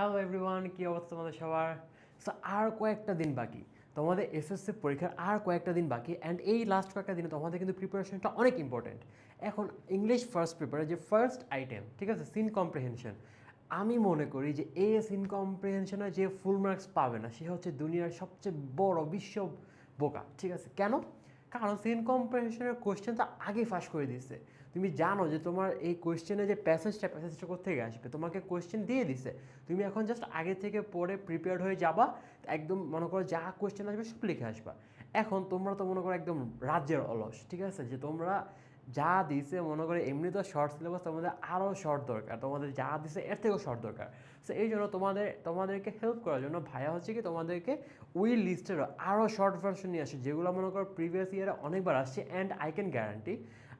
Hello everyone, কী অবস্থা তোমাদের সবার? সো আর কয়েকটা দিন বাকি, তোমাদের এসএসসি পরীক্ষার আর কয়েকটা দিন বাকি, অ্যান্ড এই লাস্ট কয়েকটা দিনে তোমাদের কিন্তু প্রিপারেশনটা অনেক ইম্পর্টেন্ট। এখন ইংলিশ ফার্স্ট পেপারে যে ফার্স্ট আইটেম, ঠিক আছে, সিন কম্প্রিহেনশন, আমি মনে করি যে এই সিন কম্প্রিহেনশনে যে ফুল মার্কস পাবে না সে হচ্ছে দুনিয়ার সবচেয়ে বড় বিশ্ব বোকা। ঠিক আছে, কেন? কারণ সিন কম্প্রিহেনশনের কোয়েশ্চেনটা আগেই ফাঁস করে দিচ্ছে। তুমি জানো যে তোমার এই কোয়েশ্চেনে যে প্যাসেজটা কোথেকে আসবে, তোমাকে কোয়েশ্চেন দিয়ে দিছে। তুমি এখন জাস্ট আগে থেকে পড়ে প্রিপেয়ার্ড হয়ে যাবা, একদম মনে করো যা কোয়েশ্চেন আসবে সব লিখে আসবা। এখন তোমরা তো মনে করো একদম রাজ্যের অলস, ঠিক আছে, যে তোমরা যা দিছে মনে করে এমনি তো শর্ট সিলেবাস, তোমাদের আরও শর্ট দরকার, তোমাদের যা দিছে এর থেকেও শর্ট দরকার। সো এই জন্য তোমাদেরকে হেল্প করার জন্য ভাইয়া হচ্ছে কি তোমাদেরকে ওই লিস্টেরও আরও শর্ট ভার্সন নিয়ে আসে, যেগুলো মনে করো প্রিভিয়াস ইয়ারে অনেকবার আসছে। অ্যান্ড আই ক্যান গ্যারান্টি,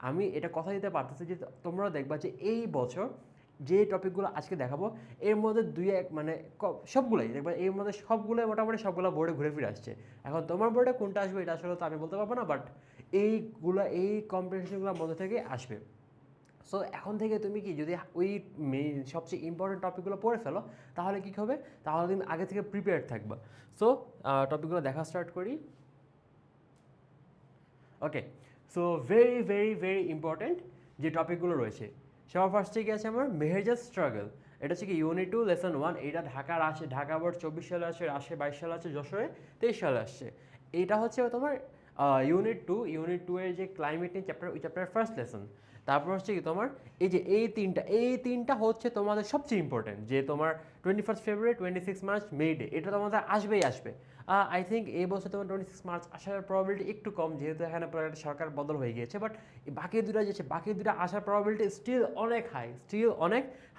আমি এটা কথা দিতে পারতেছি যে তোমরা দেখবা যে এই বছর যে টপিকগুলো আজকে দেখাবো এর মধ্যে দুই এক মানে সবগুলোই দেখবা, এর মধ্যে সবগুলোই মোটামুটি সবগুলো বোর্ডে ঘুরে ফিরে আসছে। এখন তোমার বোর্ডে কোনটা আসবে এটা আসলে তো আমি বলতে পারবো না, বাট এই কম্পিটিশনগুলোর মধ্যে থেকে আসবে। সো এখন থেকে তুমি কি যদি ওই মেইন সবচেয়ে ইম্পর্টেন্ট টপিকগুলো পড়ে ফেলো, তাহলে কী হবে, তাহলে তুমি আগে থেকে প্রিপেয়ার্ড থাকবা। সো টপিকগুলো দেখা স্টার্ট করি। Okay, so very very very important যে টপিকগুলো রয়েছে, সবার ফার্স্টে কি আছে আমার মেহেজাজ স্ট্রাগল। এটা হচ্ছে কি ইউনিট 2 লেসন 1। এটা ঢাকার আসে, ঢাকা বোর্ড 24 সালে আসে, রাজশাহী 22 সালে আসে, যশোরে 23 সালে আসছে। এটা হচ্ছে তোমার ইউনিট 2 এর যে ক্লাইমেট নিয়ে চ্যাপ্টার, ওই চ্যাপ্টারের ফার্স্ট লেসন। তারপর হচ্ছে কি তোমার এই তিনটা হচ্ছে তোমাদের সবচেয়ে ইম্পর্টেন্ট, যে তোমার 21 ফেব্রুয়ারি, 26 মার্চ, মে ডে, এটা তোমাদের আসবেই আসবে। আই থিঙ্ক এই বছর তোমার 26 মার্চ আসার প্রবাবিলিটি একটু কম, যেহেতু এখানে পুরো একটা সরকার বদল হয়ে গিয়েছে, বাট বাকি দুটা আসার প্রবাবিলিটি স্টিল অনেক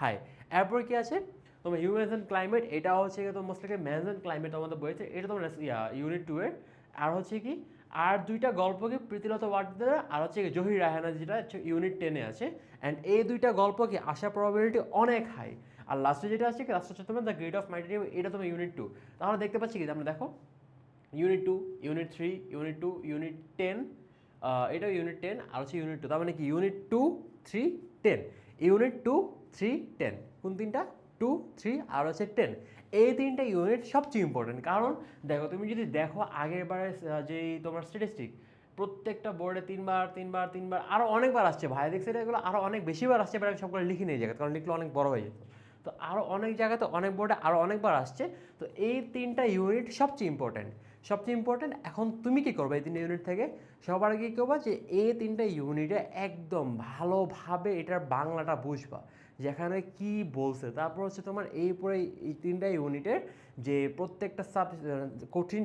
হাই। এরপর কি আছে তোমার হিউম্যানস অ্যান্ড ক্লাইমেট, এটা হচ্ছে কি তোমার মোস্টলি ম্যানস অ্যান্ড ক্লাইমেট আমাদের বইয়েছে, এটা তোমার ইউনিট 2 এর। আর হচ্ছে কি আর দুইটা গল্প কি প্রীতিলতা ওয়াদ্দেদার, আর হচ্ছে কি জহির রায়হানা, যেটা ইউনিট 10-এ আছে। অ্যান্ড এই দুইটা গল্প কি আসার প্রবাবিলিটি অনেক হাই। আর লাস্টে যেটা আছে কি, লাস্ট হচ্ছে তোমার দ্য গ্রেট অফ মাইটি, এটা তোমার ইউনিট 2। তাহলে দেখতে পাচ্ছি কি আমরা, দেখো ইউনিট 2, ইউনিট 3, ইউনিট 2, ইউনিট 10, এটাও ইউনিট 10, আর হচ্ছে ইউনিট 2। তার মানে কি ইউনিট 2, 3, 10, ইউনিট 2, 3, 10, কোন তিনটা? 2, 3 আর হচ্ছে 10। এই তিনটা ইউনিট সবচেয়ে ইম্পর্টেন্ট, কারণ দেখো তুমি যদি দেখো আগের বারে যেই তোমার স্ট্যাটিস্টিক, প্রত্যেকটা বোর্ডে তিনবার তিনবার তিনবার আরও অনেকবার আসছে ভাই, দেখছি এগুলো আরও অনেক বেশিবার আসছে, এবার আমি সবগুলো লিখে নিয়ে যাই, কারণ লিখলে অনেক বড় হয়ে যেত। তো আরও অনেক জায়গাতে অনেক বোর্ডে আরও অনেকবার আসছে। তো এই তিনটা ইউনিট সবচেয়ে ইম্পর্টেন্ট। এখন তুমি কী করবে এই তিনটা ইউনিট থেকে? সবার আগে কী করবা, যে এই তিনটা ইউনিটে একদম ভালোভাবে এটার বাংলাটা বুঝবা, যেখানে কি বলছে। তারপর হচ্ছে তোমার এই তিনটা ইউনিটের যে প্রত্যেকটা কঠিন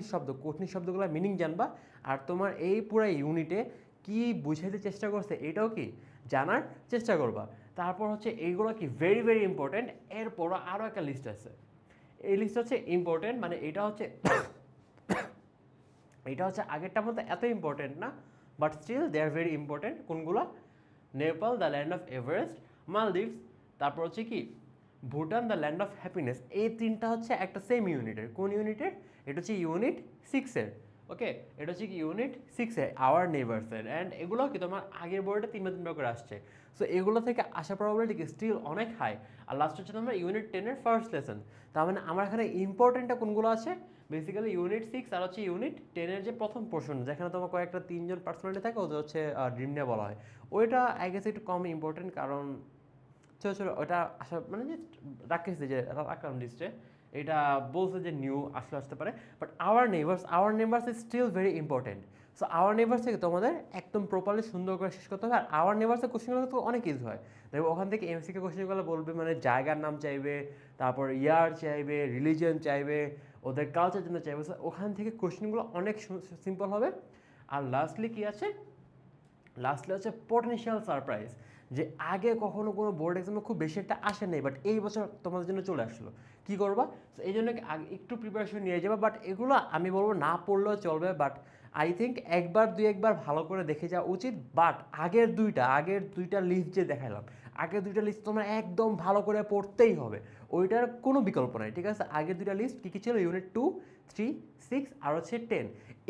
শব্দগুলো মিনিং জানবা। আর তোমার এই পুরো ইউনিটে কি বুঝাইতে চেষ্টা করছে এটাও কি জানার চেষ্টা করবা। তারপর হচ্ছে এইগুলো কি ভেরি ভেরি ইম্পর্টেন্ট। এরপরও আরও একটা লিস্ট আছে, এই লিস্ট হচ্ছে ইম্পর্টেন্ট, মানে এটা হচ্ছে আগেরটার মধ্যে এত ইম্পর্টেন্ট না, but still they are very important. কোনগুলো? Nepal, the land of Everest, Maldives, তারপর হচ্ছে কি Bhutan, the land of happiness. এই তিনটা হচ্ছে একটা সেম ইউনিটের। কোন ইউনিটের? এটা হচ্ছে ইউনিট 6-এর। ওকে, এটা হচ্ছে কি ইউনিট 6-এর, আওয়ার নেইবার্সের। অ্যান্ড এগুলো কি তোমার আগের বোর্ডে তিনবার করে আসছে। সো এগুলো থেকে আসা প্রবাবিলিটি কি স্টিল অনেক হাই। আর লাস্ট হচ্ছে তোমার ইউনিট 10-এর ফার্স্ট লেসন। তার মানে আমার এখানে ইম্পর্টেন্টটা কোনগুলো আছে? বেসিক্যালি ইউনিট 6 আর হচ্ছে ইউনিট 10-এর যে প্রথম পোর্শন, যেখানে তোমার কয়েকটা তিনজন পার্সোনালিটি থাকে, ওদের হচ্ছে ড্রিম নিয়ে বলা হয়, ওইটা আই গেস একটু কম ইম্পর্টেন্ট, কারণ ছোটো ছোটো ওটা আসা মানে যে রাখিস যে রাখলাম লিস্টে, এটা বলছে যে নিউ আসতে পারে। But our neighbours is still very important. So our neighbours থেকে তোমাদের একদম প্রপারলি সুন্দর করে শেষ করতে হবে। আর আওয়ার নেইবার্সের কোশ্চেনগুলো তো অনেক ইজি হয়, দেখো ওখান থেকে এমসিকে কোশ্চেনগুলো বলবে, মানে জায়গার নাম চাইবে, তারপর ইয়ার চাইবে, রিলিজিয়ন চাইবে, ওদের কালচার জন্য চাইবে। ওখান থেকে কোশ্চেনগুলো অনেক সিম্পল হবে। আর লাস্টলি হচ্ছে পটেনশিয়াল সারপ্রাইজ, যে আগে কখনো কোনো বোর্ড এক্সামে খুব বেশি একটা আসে নেই, বাট এই বছর তোমাদের জন্য চলে আসলো। কী করবা? সো এই জন্য একটু প্রিপারেশন নিয়ে যাবা। বাট এগুলো আমি বলবো না পড়লেও চলবে, বাট আই থিঙ্ক একবার ভালো করে দেখে যাওয়া উচিত। বাট আগের দুইটা লিস্ট যে দেখালাম, আগের দুইটা লিস্ট তোমরা একদম ভালো করে পড়তেই হবে, ওইটার কোনো বিকল্প নাই। ঠিক আছে, আগের দুইটা লিস্ট কী কী ছিল? ইউনিট 2, 3, 6 আর হচ্ছে 10।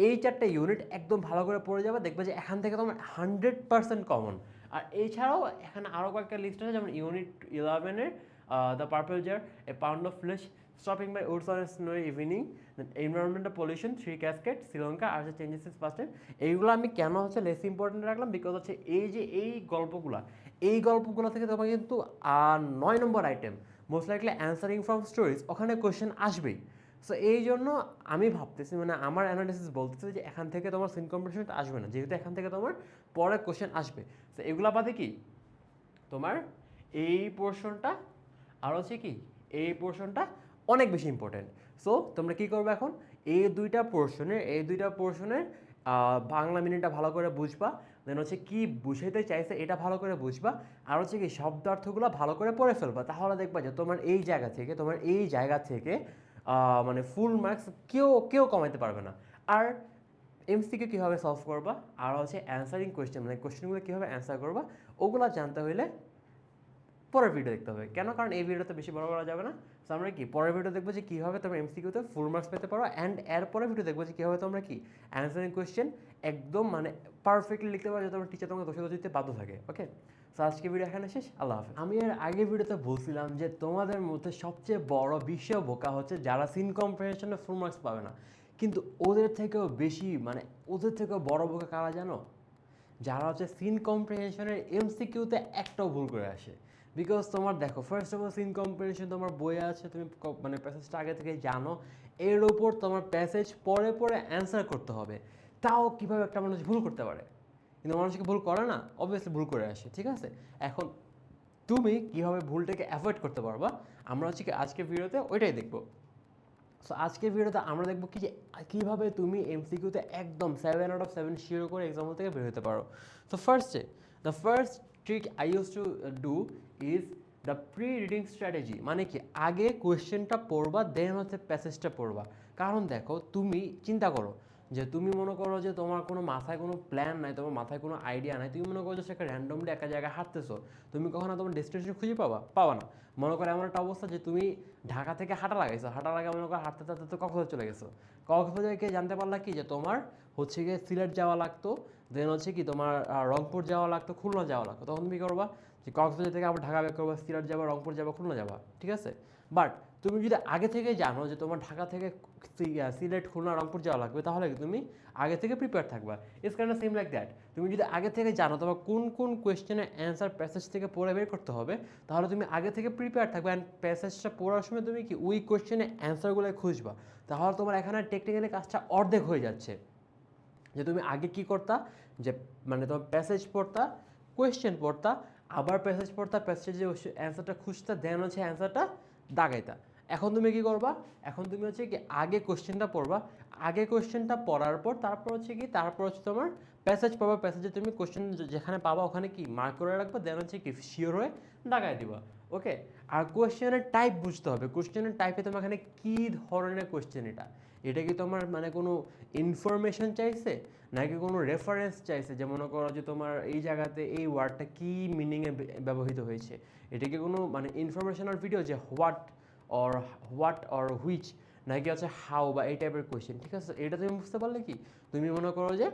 এই চারটে ইউনিট একদম ভালো করে পড়ে যাবে, দেখবে যে এখান থেকে তোমার 100% কমন। আর এছাড়াও এখানে আরও কয়েকটা লিস্ট আছে, যেমন ইউনিট 11-এর the purple jar, a pound of flesh, stopping by woods on snow evening, then environmental pollution, three casket, Sri Lanka আর চেঞ্জেস ইন পাস্ট টাইম। এইগুলো আমি কেন হচ্ছে লেস ইম্পর্টেন্ট রাখলাম, বিকজ হচ্ছে এই গল্পগুলো থেকে তোমার কিন্তু 9 নম্বর item most likely answering from stories, ওখানে কোয়েশ্চেন আসবেই। সো এই জন্য আমি ভাবতেছি, মানে আমার অ্যানালিসিস বলতেছে যে এখান থেকে তোমার সিন কম্পিটিশনটা আসবে না, যেহেতু এখান থেকে তোমার পরে কোয়েশ্চেন আসবে। সো এগুলা বাদে কি তোমার এই পোর্শনটা আর হচ্ছে কি এই পোর্শনটা অনেক বেশি ইম্পর্টেন্ট। সো তোমরা কী করবে এখন, এই দুইটা পোর্শনের বাংলা মিনিংটা ভালো করে বুঝবা, দেন হচ্ছে কী বুঝাইতে চাইছে এটা ভালো করে বুঝবা, আর হচ্ছে কি শব্দার্থগুলো ভালো করে পড়ে ফেলবা। তাহলে দেখবা যে তোমার এই জায়গা থেকে মানে ফুল মার্কস কেউ কমাইতে পারবে না। আর এমসিকিউ কীভাবে সলভ করবা, আর হচ্ছে অ্যান্সারিং কোয়েশ্চেন, মানে কোয়েশ্চেনগুলো কীভাবে অ্যান্সার করবা, ওগুলো জানতে হলে পরের ভিডিও দেখতে হবে। কেন? কারণ এই ভিডিওতে বেশি বড় করা যাবে না। সো আমরা কি পরের ভিডিও দেখবো যে কীভাবে তোমরা এমসিকিউতে ফুল মার্কস পেতে পারো, অ্যান্ড এরপরে ভিডিও দেখবো যে কীভাবে তোমরা কি অ্যান্সারিং কোয়েশ্চেন একদম মানে পারফেক্টলি লিখতে পারো, যাতে তোমার টিচার তোমাকে দোষে দিতে বাধ্য থাকে। ওকে, সো আজকে ভিডিও এখানে শেষ। আল্লাহ হাফেজ। আমি এর আগে ভিডিওতে বলছিলাম যে তোমাদের মধ্যে সবচেয়ে বড় বিশ্ব বোকা হচ্ছে যারা সিন কম্পারিজনে ফুল মার্কস পাবে না, কিন্তু ওদের থেকেও বেশি মানে ওদের থেকেও বড় বোকা কারা জানো? যারা হচ্ছে সিন কম্প্রিহেনশনের এমসিকিউতে একটাও ভুল করে আসে। বিকজ তোমার দেখো, first of all scene comprehension তোমার বইয়ে আছে, তুমি মানে প্যাসেজটা আগে থেকে জানো, এর ওপর তোমার প্যাসেজ পরে পরে অ্যান্সার করতে হবে। তাও কীভাবে একটা মানুষ ভুল করতে পারে? কিন্তু মানুষকে ভুল করে না, অবভিয়াসলি ভুল করে আসে। ঠিক আছে, এখন তুমি কীভাবে ভুলটাকে অ্যাভয়েড করতে পারবা, আমরা হচ্ছে কি আজকের ভিডিওতে ওইটাই দেখবো। সো আজকের ভিডিওতে আমরা দেখবো কি যে কীভাবে তুমি এমসিকিউতে একদম 7/7 শিওর করে এক্সাম্পল থেকে বের হতে পারো। So the first trick I use to do is the pre reading strategy. মানে কি আগে কোয়েশ্চেনটা পড়বা, দেন হচ্ছে প্যাসেজটা পড়বা। কারণ দেখো, তুমি চিন্তা করো যে তুমি মনে করো যে তোমার কোনো মাথায় কোনো প্ল্যান নাই, তোমার মাথায় কোনো আইডিয়া নাই, তুমি মনে করো যে একটা র্যান্ডমলি একটা জায়গায় হাঁটতেছো, তুমি কখনো তোমার ডেস্টিনেশন খুঁজে পাবা না। মনে করো এমন একটা অবস্থা যে তুমি ঢাকা থেকে হাঁটা লাগে মনে করো হাঁটতে হাঁটতে তো কক্সবাজার চলে গেছো, কক্সবাজারে গিয়ে জানতে পারলা কি যে তোমার হচ্ছে গিয়ে সিলেট যাওয়া লাগতো, দেন হচ্ছে কি তোমার রংপুর যাওয়া লাগতো, খুলনা যাওয়া লাগতো। তখন তুমি করবা যে কক্সবাজার থেকে আবার ঢাকা ব্যাক করবা, সিলেট যাবা, রংপুর যাবা, খুলনা যাবা। ঠিক আছে, বাট তুমি যদি আগে থেকে জানো যে তোমার ঢাকা থেকে সিলেট, খুলনা, রংপুর যাওয়া লাগবে, তাহলে তুমি আগে থেকে প্রিপেয়ার থাকবা। It's kind of same like that. তুমি যদি আগে থেকে জানো তোমার কোন কোন কোয়েশ্চেনের অ্যান্সার প্যাসেজ থেকে পড়ে বের করতে হবে, তাহলে তুমি আগে থেকে প্রিপেয়ার থাকবে, অ্যান্ড প্যাসেজটা পড়ার সময় তুমি কি ওই কোয়েশ্চেনের অ্যান্সারগুলো খুঁজবা। তাহলে তোমার এখানে টেকনিক্যালি কাজটা অর্ধেক হয়ে যাচ্ছে। যে তুমি আগে কি করতা, যে মানে তোমার প্যাসেজ পড়তা, কোয়েশ্চেন পড়তা, আবার প্যাসেজ পড়তা, প্যাসেজে অ্যান্সারটা খুঁজতা, দেন হচ্ছে অ্যান্সারটা দাগাইতা। এখন তুমি কি করবা, এখন তুমি হচ্ছে কি আগে কোয়েশ্চেনটা পড়বা, আগে কোয়েশ্চেনটা পড়ার পর তারপর হচ্ছে তোমার প্যাসেজ পড়বা, প্যাসেজে তুমি কোয়েশ্চেন যেখানে পাবা ওখানে কি মার্ক করে রাখবা, দেন হচ্ছে কি শিওর হয়ে দাগাই দিবা। ওকে, আর কোয়েশ্চেনের টাইপ বুঝতে হবে, কোয়েশ্চেনের টাইপে তোমার এখানে কী ধরনের কোয়েশ্চেন, এটা কি তোমার মানে কোনো ইনফরমেশন চাইছে, নাকি কোনো রেফারেন্স চাইছে, যে মনে করো যে তোমার এই জায়গাতে এই ওয়ার্ডটা কী মিনিংয়ে ব্যবহৃত হয়েছে, এটা কি কোনো মানে ইনফরমেশনাল ভিডিও যে হোয়াট অর হুইচ, নাকি হচ্ছে হাউ বা এই টাইপের কোয়েশ্চেন। ঠিক আছে, এটা তুমি বুঝতে পারলে কি তুমি মনে করো যে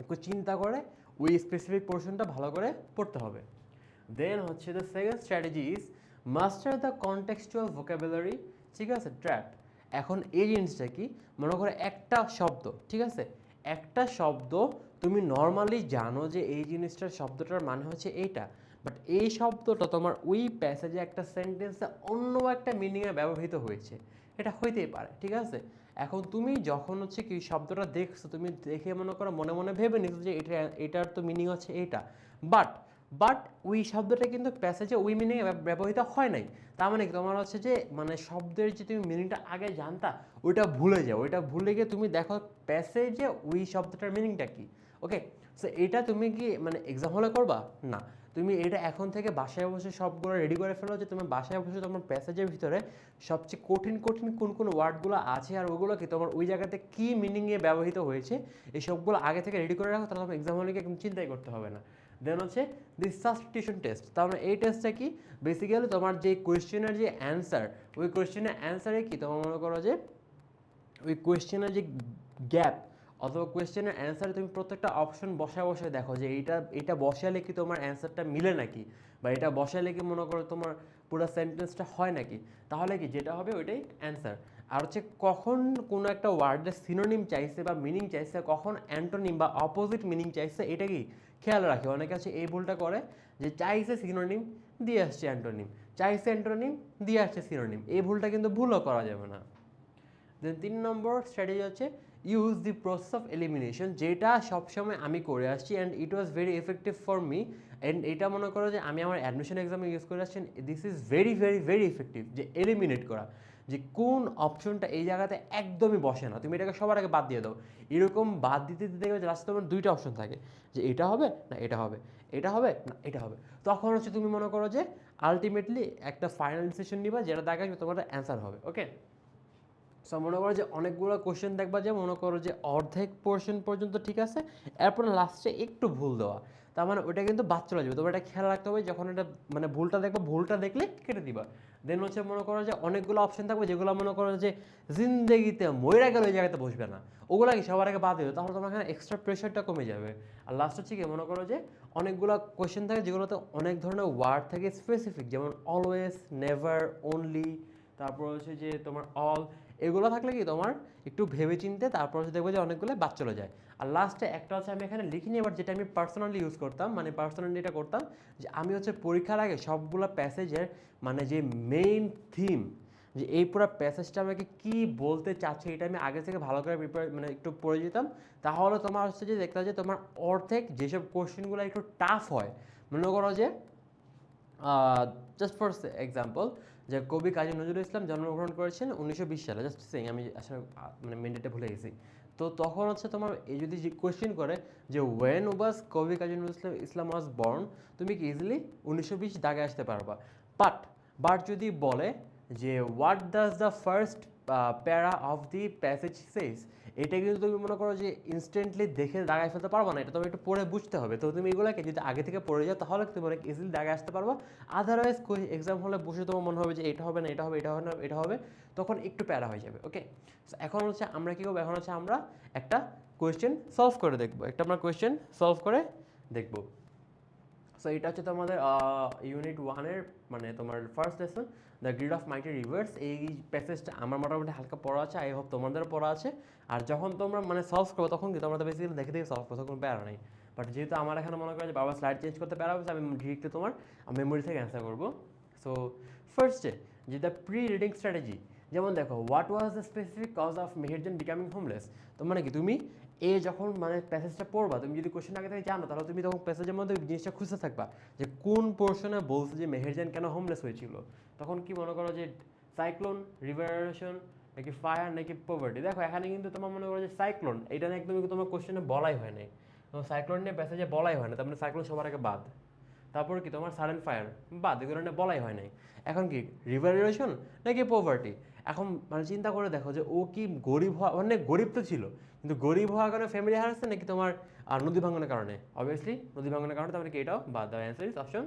একটু চিন্তা করে ওই স্পেসিফিক পোর্শনটা ভালো করে পড়তে হবে। দেন হচ্ছে the second strategy is master the contextual vocabulary. ঠিক আছে, ট্র্যাপ। এখন এই জিনিসটা কি, মনে করো একটা শব্দ, ঠিক আছে, একটা শব্দ তুমি নর্মালি জানো যে এই শব্দটার মানে হচ্ছে এইটা, বাট এই শব্দটা তোমার ওই প্যাসেজে একটা সেন্টেন্সে অন্য একটা মিনিংয়ে ব্যবহৃত হয়েছে, এটা হইতেই পারে। ঠিক আছে, এখন তুমি যখন হচ্ছে কি শব্দটা দেখছো, তুমি দেখে মনে করো মনে মনে ভেবে নিচ্ছো যে এটার তো মিনিং হচ্ছে এইটা, বাট ওই শব্দটা কিন্তু প্যাসেজে ওই মিনিংয়ে ব্যবহৃত হয় নাই। তার মানে তোমার হচ্ছে যে মানে শব্দের যে তুমি মিনিংটা আগে জানতা ওইটা ভুলে যাও, ওইটা ভুলে গিয়ে তুমি দেখো প্যাসেজে ওই শব্দটার মিনিংটা কি। ওকে, সো এটা তুমি কি মানে এক্সাম হলে করবা না, তুমি এটা এখন থেকে বাসায় বসে সবগুলো রেডি করে ফেলো, যে তুমি বাসায় বসে তোমার প্যাসেজের ভিতরে সবচেয়ে কঠিন কোন কোন ওয়ার্ডগুলো আছে আর ওগুলো কি তোমার ওই জায়গাতে কী মিনিংয়ে ব্যবহৃত হয়েছে, এই সবগুলো আগে থেকে রেডি করে রাখো, তাহলে তোমার এক্সাম হলে একদম চিন্তাই করতে হবে না। দেন হচ্ছে দি সাবস্টিটিউশন টেস্ট। তার মানে এই টেস্টটা কি, বেসিক্যালি তোমার যে কোয়েশ্চেনের যে অ্যান্সার, ওই কোয়েশ্চেনের অ্যান্সারে কি তোমার মনে করো যে ওই কোয়েশ্চেনের যে গ্যাপ অথবা কোয়েশ্চেনের অ্যান্সারে তুমি প্রত্যেকটা অপশন বসে দেখো যে এটা বসালে কি তোমার অ্যান্সারটা মিলে নাকি, বা এটা বসালে কি মনে করো তোমার পুরো সেন্টেন্সটা হয় নাকি, তাহলে কি যেটা হবে ওইটাই অ্যান্সার। আর হচ্ছে কখন কোনো একটা ওয়ার্ডের সিনোনিম চাইছে বা মিনিং চাইছে, কখন অ্যান্টোনিম বা অপোজিট মিনিং চাইছে, এটা কি খেয়াল রাখে। অনেকে আছে এই ভুলটা করে যে চাইছে সিনোনিম দিয়ে আসছে অ্যান্টোনিম, চাইছে অ্যান্টোনিম দিয়ে আসছে সিনোনিম, এই ভুলটা কিন্তু ভুলও করা যাবে না। দেন 3 নম্বর স্ট্র্যাটেজি হচ্ছে use the process of elimination, যেটা সবসময় আমি করে আসছি and it was very effective for me. And এটা মনে করো যে আমি আমার অ্যাডমিশন এক্সামে ইউজ করে আসছি, this is very very very effective, যে এলিমিনেট করা, যে কোন অপশনটা এই জায়গাতে একদমই বসে না, তুমি এটাকে সবার আগে বাদ দিয়ে দাও। এরকম বাদ দিতে দিতে দেখবে যে লাস্টে তোমার দুইটা অপশন থাকে, যে এটা হবে না এটা হবে, এটা হবে না এটা হবে। তখন হচ্ছে তুমি মনে করো যে আলটিমেটলি একটা ফাইনাল ডিসিশন নিবা যেটা দেখা যাবে তোমার অ্যান্সার হবে। ওকে, সো মনে করো যে অনেকগুলো কোশ্চেন দেখবা যে মনে করো যে অর্ধেক পোর্শন পর্যন্ত ঠিক আছে, এরপর লাস্টে একটু ভুল দেওয়া, তার মানে ওটা কিন্তু বাদ চলে যাবে। তোমার এটা খেয়াল রাখতে হবে, যখন এটা মানে ভুলটা দেখবা, ভুলটা দেখলে কেটে দিবা। দেন হচ্ছে মনে করো যে অনেকগুলো অপশন থাকবে যেগুলো মনে করো যে জিন্দগিতে মইরা গেলে ওই জায়গাতে বসবে না, ওগুলো কি সবার আগে বাদ দেবে, তাহলে তোমার এখানে এক্সট্রা প্রেশারটা কমে যাবে। আর লাস্ট হচ্ছে কি মনে করো যে অনেকগুলো কোশ্চেন থাকে যেগুলোতে অনেক ধরনের ওয়ার্ড থাকে স্পেসিফিক, যেমন অলওয়েজ, নেভার, অনলি, তারপর হচ্ছে যে তোমার অল, এগুলো থাকলে কি তোমার একটু ভেবে চিনতে তারপর হচ্ছে দেখবো যে অনেকগুলো বাদ চলে যায়। আর লাস্টে একটা হচ্ছে আমি এখানে লিখিনি, এবার যেটা আমি পার্সোনালি ইউজ করতাম, মানে পার্সোনালি এটা করতাম যে আমি হচ্ছে পরীক্ষার আগে সবগুলো প্যাসেজের মানে যে মেইন থিম, যে এই পুরো প্যাসেজটা আমাকে কি বলতে চাচ্ছে, এটা আমি আগে থেকে ভালো করে প্রিপেয়ার মানে একটু পড়ে যেতাম। তাহলে তোমার হচ্ছে যে দেখতে যে তোমার অর্ধেক যেসব কোশ্চেনগুলো একটু টাফ হয়, মনে করো যে জাস্ট ফর এক্সাম্পল, যে কবি কাজী নজরুল ইসলাম জন্মগ্রহণ করেছেন 1920 সালে, জাস্ট সেইং আমি আসলে মানে মিনিটে ভুলে গেছি। তো তখন হচ্ছে তোমার এই যদি কোয়েশ্চেন করে যে ওয়েন ওয়াজ কবি কাজী নজরুল ইসলাম ওয়াজ বর্ন, তুমি কি ইজিলি 1920 দাগে আসতে পারবা। বাট বাট যদি বলে যে হোয়াট ডাজ দ্য ফার্স্ট প্যারা অফ দি প্যাসেজ সেজ, এটা কিন্তু তুমি মনে করো যে ইনস্ট্যান্টলি দেখে দাগায় ফেলতে পারবো না, এটা তোমার একটু পড়ে বুঝতে হবে। তো তুমি এগুলোকে যদি আগে থেকে পড়ে যাও তাহলে তুমি অনেক ইজিলি দাগায় আসতে পারবো। আদারওয়াইজ এক্সাম হলে বসে তোমার মনে হবে যে এটা হবে না এটা হবে এটা হবে না এটা হবে, তখন একটু প্যারা হয়ে যাবে। ওকে, এখন হচ্ছে আমরা কী করবো, এখন হচ্ছে আমরা একটা কোয়েশ্চেন সলভ করে দেখবো, একটা আমরা কোয়েশ্চেন সলভ করে দেখবো। সো এটা হচ্ছে তোমাদের ইউনিট 1-এর মানে তোমার first lesson, the grid of মাইটি reverse. এই প্যাসেজটা আমার মোটামুটি হালকা পড়া আছে, আই হোপ তোমাদেরও পড়া আছে। আর যখন তোমরা মানে সলভ করো তখন কি তোমরা তো বেসিক্যালি দেখে দেখে সলভ করো, কোনো প্যারা নেই। বাট যেহেতু আমার এখানে মনে করো যে বারবার স্লাইড চেঞ্জ করতে প্যারা হচ্ছে, আমি ডিরেক্টলি তোমার মেমোরি থেকে অ্যান্সার করবো। সো ফার্স্টে যে দ্য প্রি রিডিং স্ট্র্যাটেজি, যেমন দেখো what was the specific cause of Meherjan becoming homeless. তো মানে কি তুমি যখন মানে প্যাসেজটা পড়বা, তুমি যদি কোশ্চেন আগে থেকে জানো তাহলে তুমি তখন প্যাসেজের মধ্যে জিনিসটা খুঁজতে থাকবা যে কোন পোর্শনে বলছে যে মেহেরজান কেন হোমলেস হয়েছিল। তখন কি মনে করো যে সাইক্লোন, রিভারেশন, নাকি ফায়ার, নাকি পভার্টি। দেখো এখানে কিন্তু তোমার মনে করো যে সাইক্লোন, এটা নিয়ে একদম তোমার কোশ্চেনে বলাই হয় নাই, সাইক্লোন নিয়ে প্যাসেজে বলাই হয় না, তার মানে সাইক্লোন সবার আগে বাদ। তারপর কি তোমার সাডেন ফায়ার বাদ, এগুলো নিয়ে বলাই হয় নাই। এখন কি রিভারেশন নাকি পভার্টি, এখন মানে চিন্তা করে দেখো যে ও কি গরিব হওয়া, মানে গরিব তো ছিল কিন্তু গরিব হওয়ার কারণে ফ্যামিলি হারাচ্ছে, নাকি তোমার নদী ভাঙনের কারণে, অবভিয়াসলি নদী ভাঙনের কারণে, তারপরে কি এটাও বাদ। The answer is option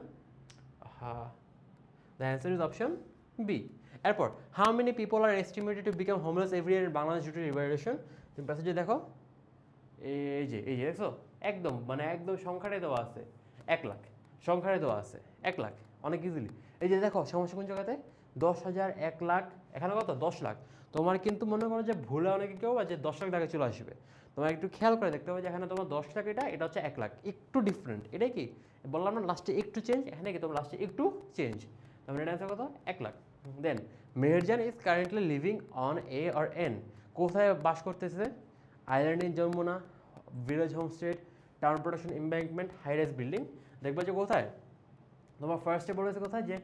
the answer is option B. এরপর how many people are estimated to become homeless every year in Bangladesh due to river erosion. তুমি প্যাসেজে দেখো এই যে দেখছো একদম মানে একদম সংখ্যাটাই দেওয়া আছে 1 লাখ, সংখ্যাটাই দেওয়া আছে 1 লাখ, অনেক ইজিলি। এই যে দেখো সমস্যা কোন জায়গাতে, 10,000, 1 লাখ, এখানে কত 10 লাখ। তোমার কিন্তু মনে করো যে ভুলে অনেকে কেউ যে 10 লাখ টাকা চলে আসবে, তোমার একটু খেয়াল করে দেখতে হবে যে এখানে তোমার 10 লাখ, এটা হচ্ছে 1 লাখ, একটু ডিফারেন্ট। এটাই কি বললাম না লাস্টে একটু চেঞ্জ, এখানে কি তোমার লাস্টে একটু চেঞ্জ, তার মানে এটা অ্যান্সার কত 1 lakh. Then Meherjan is currently living on a or an, কোথায় বাস করতেছে, island in Jamuna, village homestead, town protection embankment, high rise building. দেখবে যে কোথায় তোমার ফার্স্টে বলেছে কোথায় যে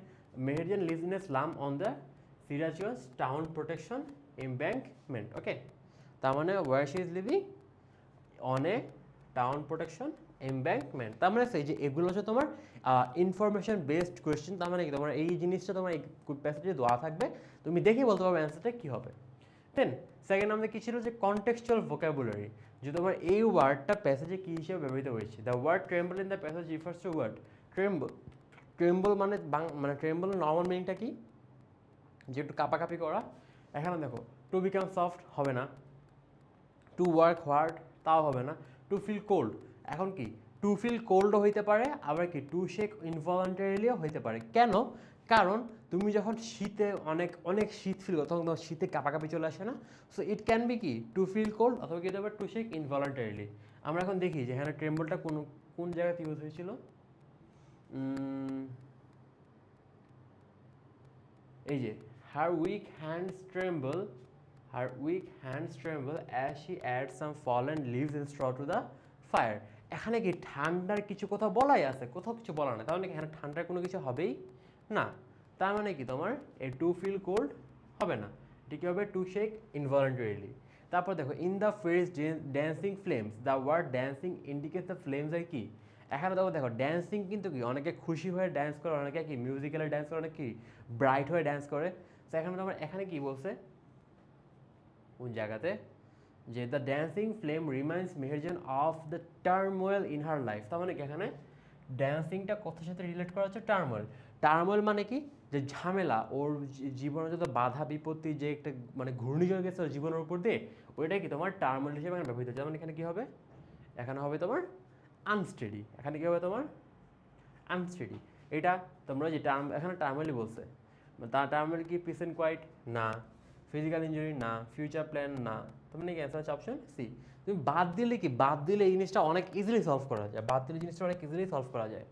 Meherjan lives in a slum on the Sirajganj town protection embankment. Okay, তার মানে where she is living on a town protection embankment. তার মানে সেই যে এগুলো হচ্ছে তোমার ইনফরমেশন বেসড কোয়েশ্চেন, তার মানে কি তোমার এই জিনিসটা তোমার এই প্যাসেজে দেওয়া থাকবে, তুমি দেখেই বলতে পারবে অ্যান্সারটা কী হবে। দেন সেকেন্ড আমাদের কী ছিল যে কনটেক্সচুয়াল ভোকাবুলারি, যে তোমার এই ওয়ার্ডটা প্যাসেজে কী হিসেবে ব্যবহৃত হয়েছে। The word tremble in the passage refers to word tremble. Tremble মানে মানে ট্রেম্বলের নর্মাল মিনিংটা কি, যে একটু কাঁপাকাঁপি করা। এখানে দেখো টু বিকাম সফট হবে না, টু ওয়ার্ক হার্ড তাও হবে না, টু ফিল কোল্ড। এখন কি টু ফিল কোল্ডও হইতে পারে, আবার কি টু শেক ইনভলান্টারিলিও হইতে পারে। কেন কারণ তুমি যখন শীতে অনেক অনেক শীত ফিল করো তখন তোমার শীতে কাঁপাকাঁপি চলে আসে না? সো ইট ক্যান বি কি টু ফিল কোল্ড অথবা কি হতে পারে টু শেক ইনভলান্টারিলি। আমরা এখন দেখি যে এখানে ট্রেম্বলটা কোন জায়গাতে ইউজ হয়েছিল। এই যে her weak hands tremble as she adds some fallen leaves and straw to the fire। এখানে কি ঠান্ডার কিছু কথা বলাই আছে? কোথাও কিছু বলা না, তার মানে এখানে ঠান্ডার কোনো কিছু হবেই না। তার মানে কি তোমার এই টু ফিল কোল্ড হবে না, এটা কি হবে টু শেক ইনভলান্টারিলি। তারপর দেখো in the phrase dancing flames, the word dancing indicates the flames are কি। এখানে দেখো ড্যান্সিং কিন্তু কি অনেকে খুশি হয়ে ড্যান্স করে, অনেকে কি মিউজিক্যালি ড্যান্স করে, অনেকে কি ব্রাইট হয়ে ড্যান্স করে। তো এখানে তোমার এখানে কি বলছে কোন জায়গাতে যে the dancing flame reminds Meherjaan of the turmoil in her life. তার মানে কি এখানে ড্যান্সিংটা কথার সাথে রিলেট করা হচ্ছে টার্মোয়েল। টার্মোয়েল মানে কি যে ঝামেলা, ওর জীবনে যত বাধা বিপত্তি, যে একটা মানে ঘূর্ণিঝড় গেছে ওর জীবনের উপর দিয়ে, ওইটাই কি তোমার টার্মোয়েল হিসেবে এখানে ব্যবহৃত হচ্ছে। যেমন এখানে কি হবে, এখানে হবে তোমার আনস্টেডি। এখানে কি হবে তোমার আনস্টেডি। এটা তোমরা যে টার্ম এখানে টার্মোয়েলই বলছে, তার টার্মোয়েল কি প্রেজেন্ট কোয়াইট না, ফিজিক্যাল ইঞ্জুরি না, ফিউচার প্ল্যান না। তোমার নাকি অ্যান্সার হচ্ছে অপশন সি। তুমি বাদ দিলে কি, বাদ দিলে এই জিনিসটা অনেক ইজিলি সলভ করা যায়, বাদ দিলে জিনিসটা অনেক ইজিলি সলভ করা যায়।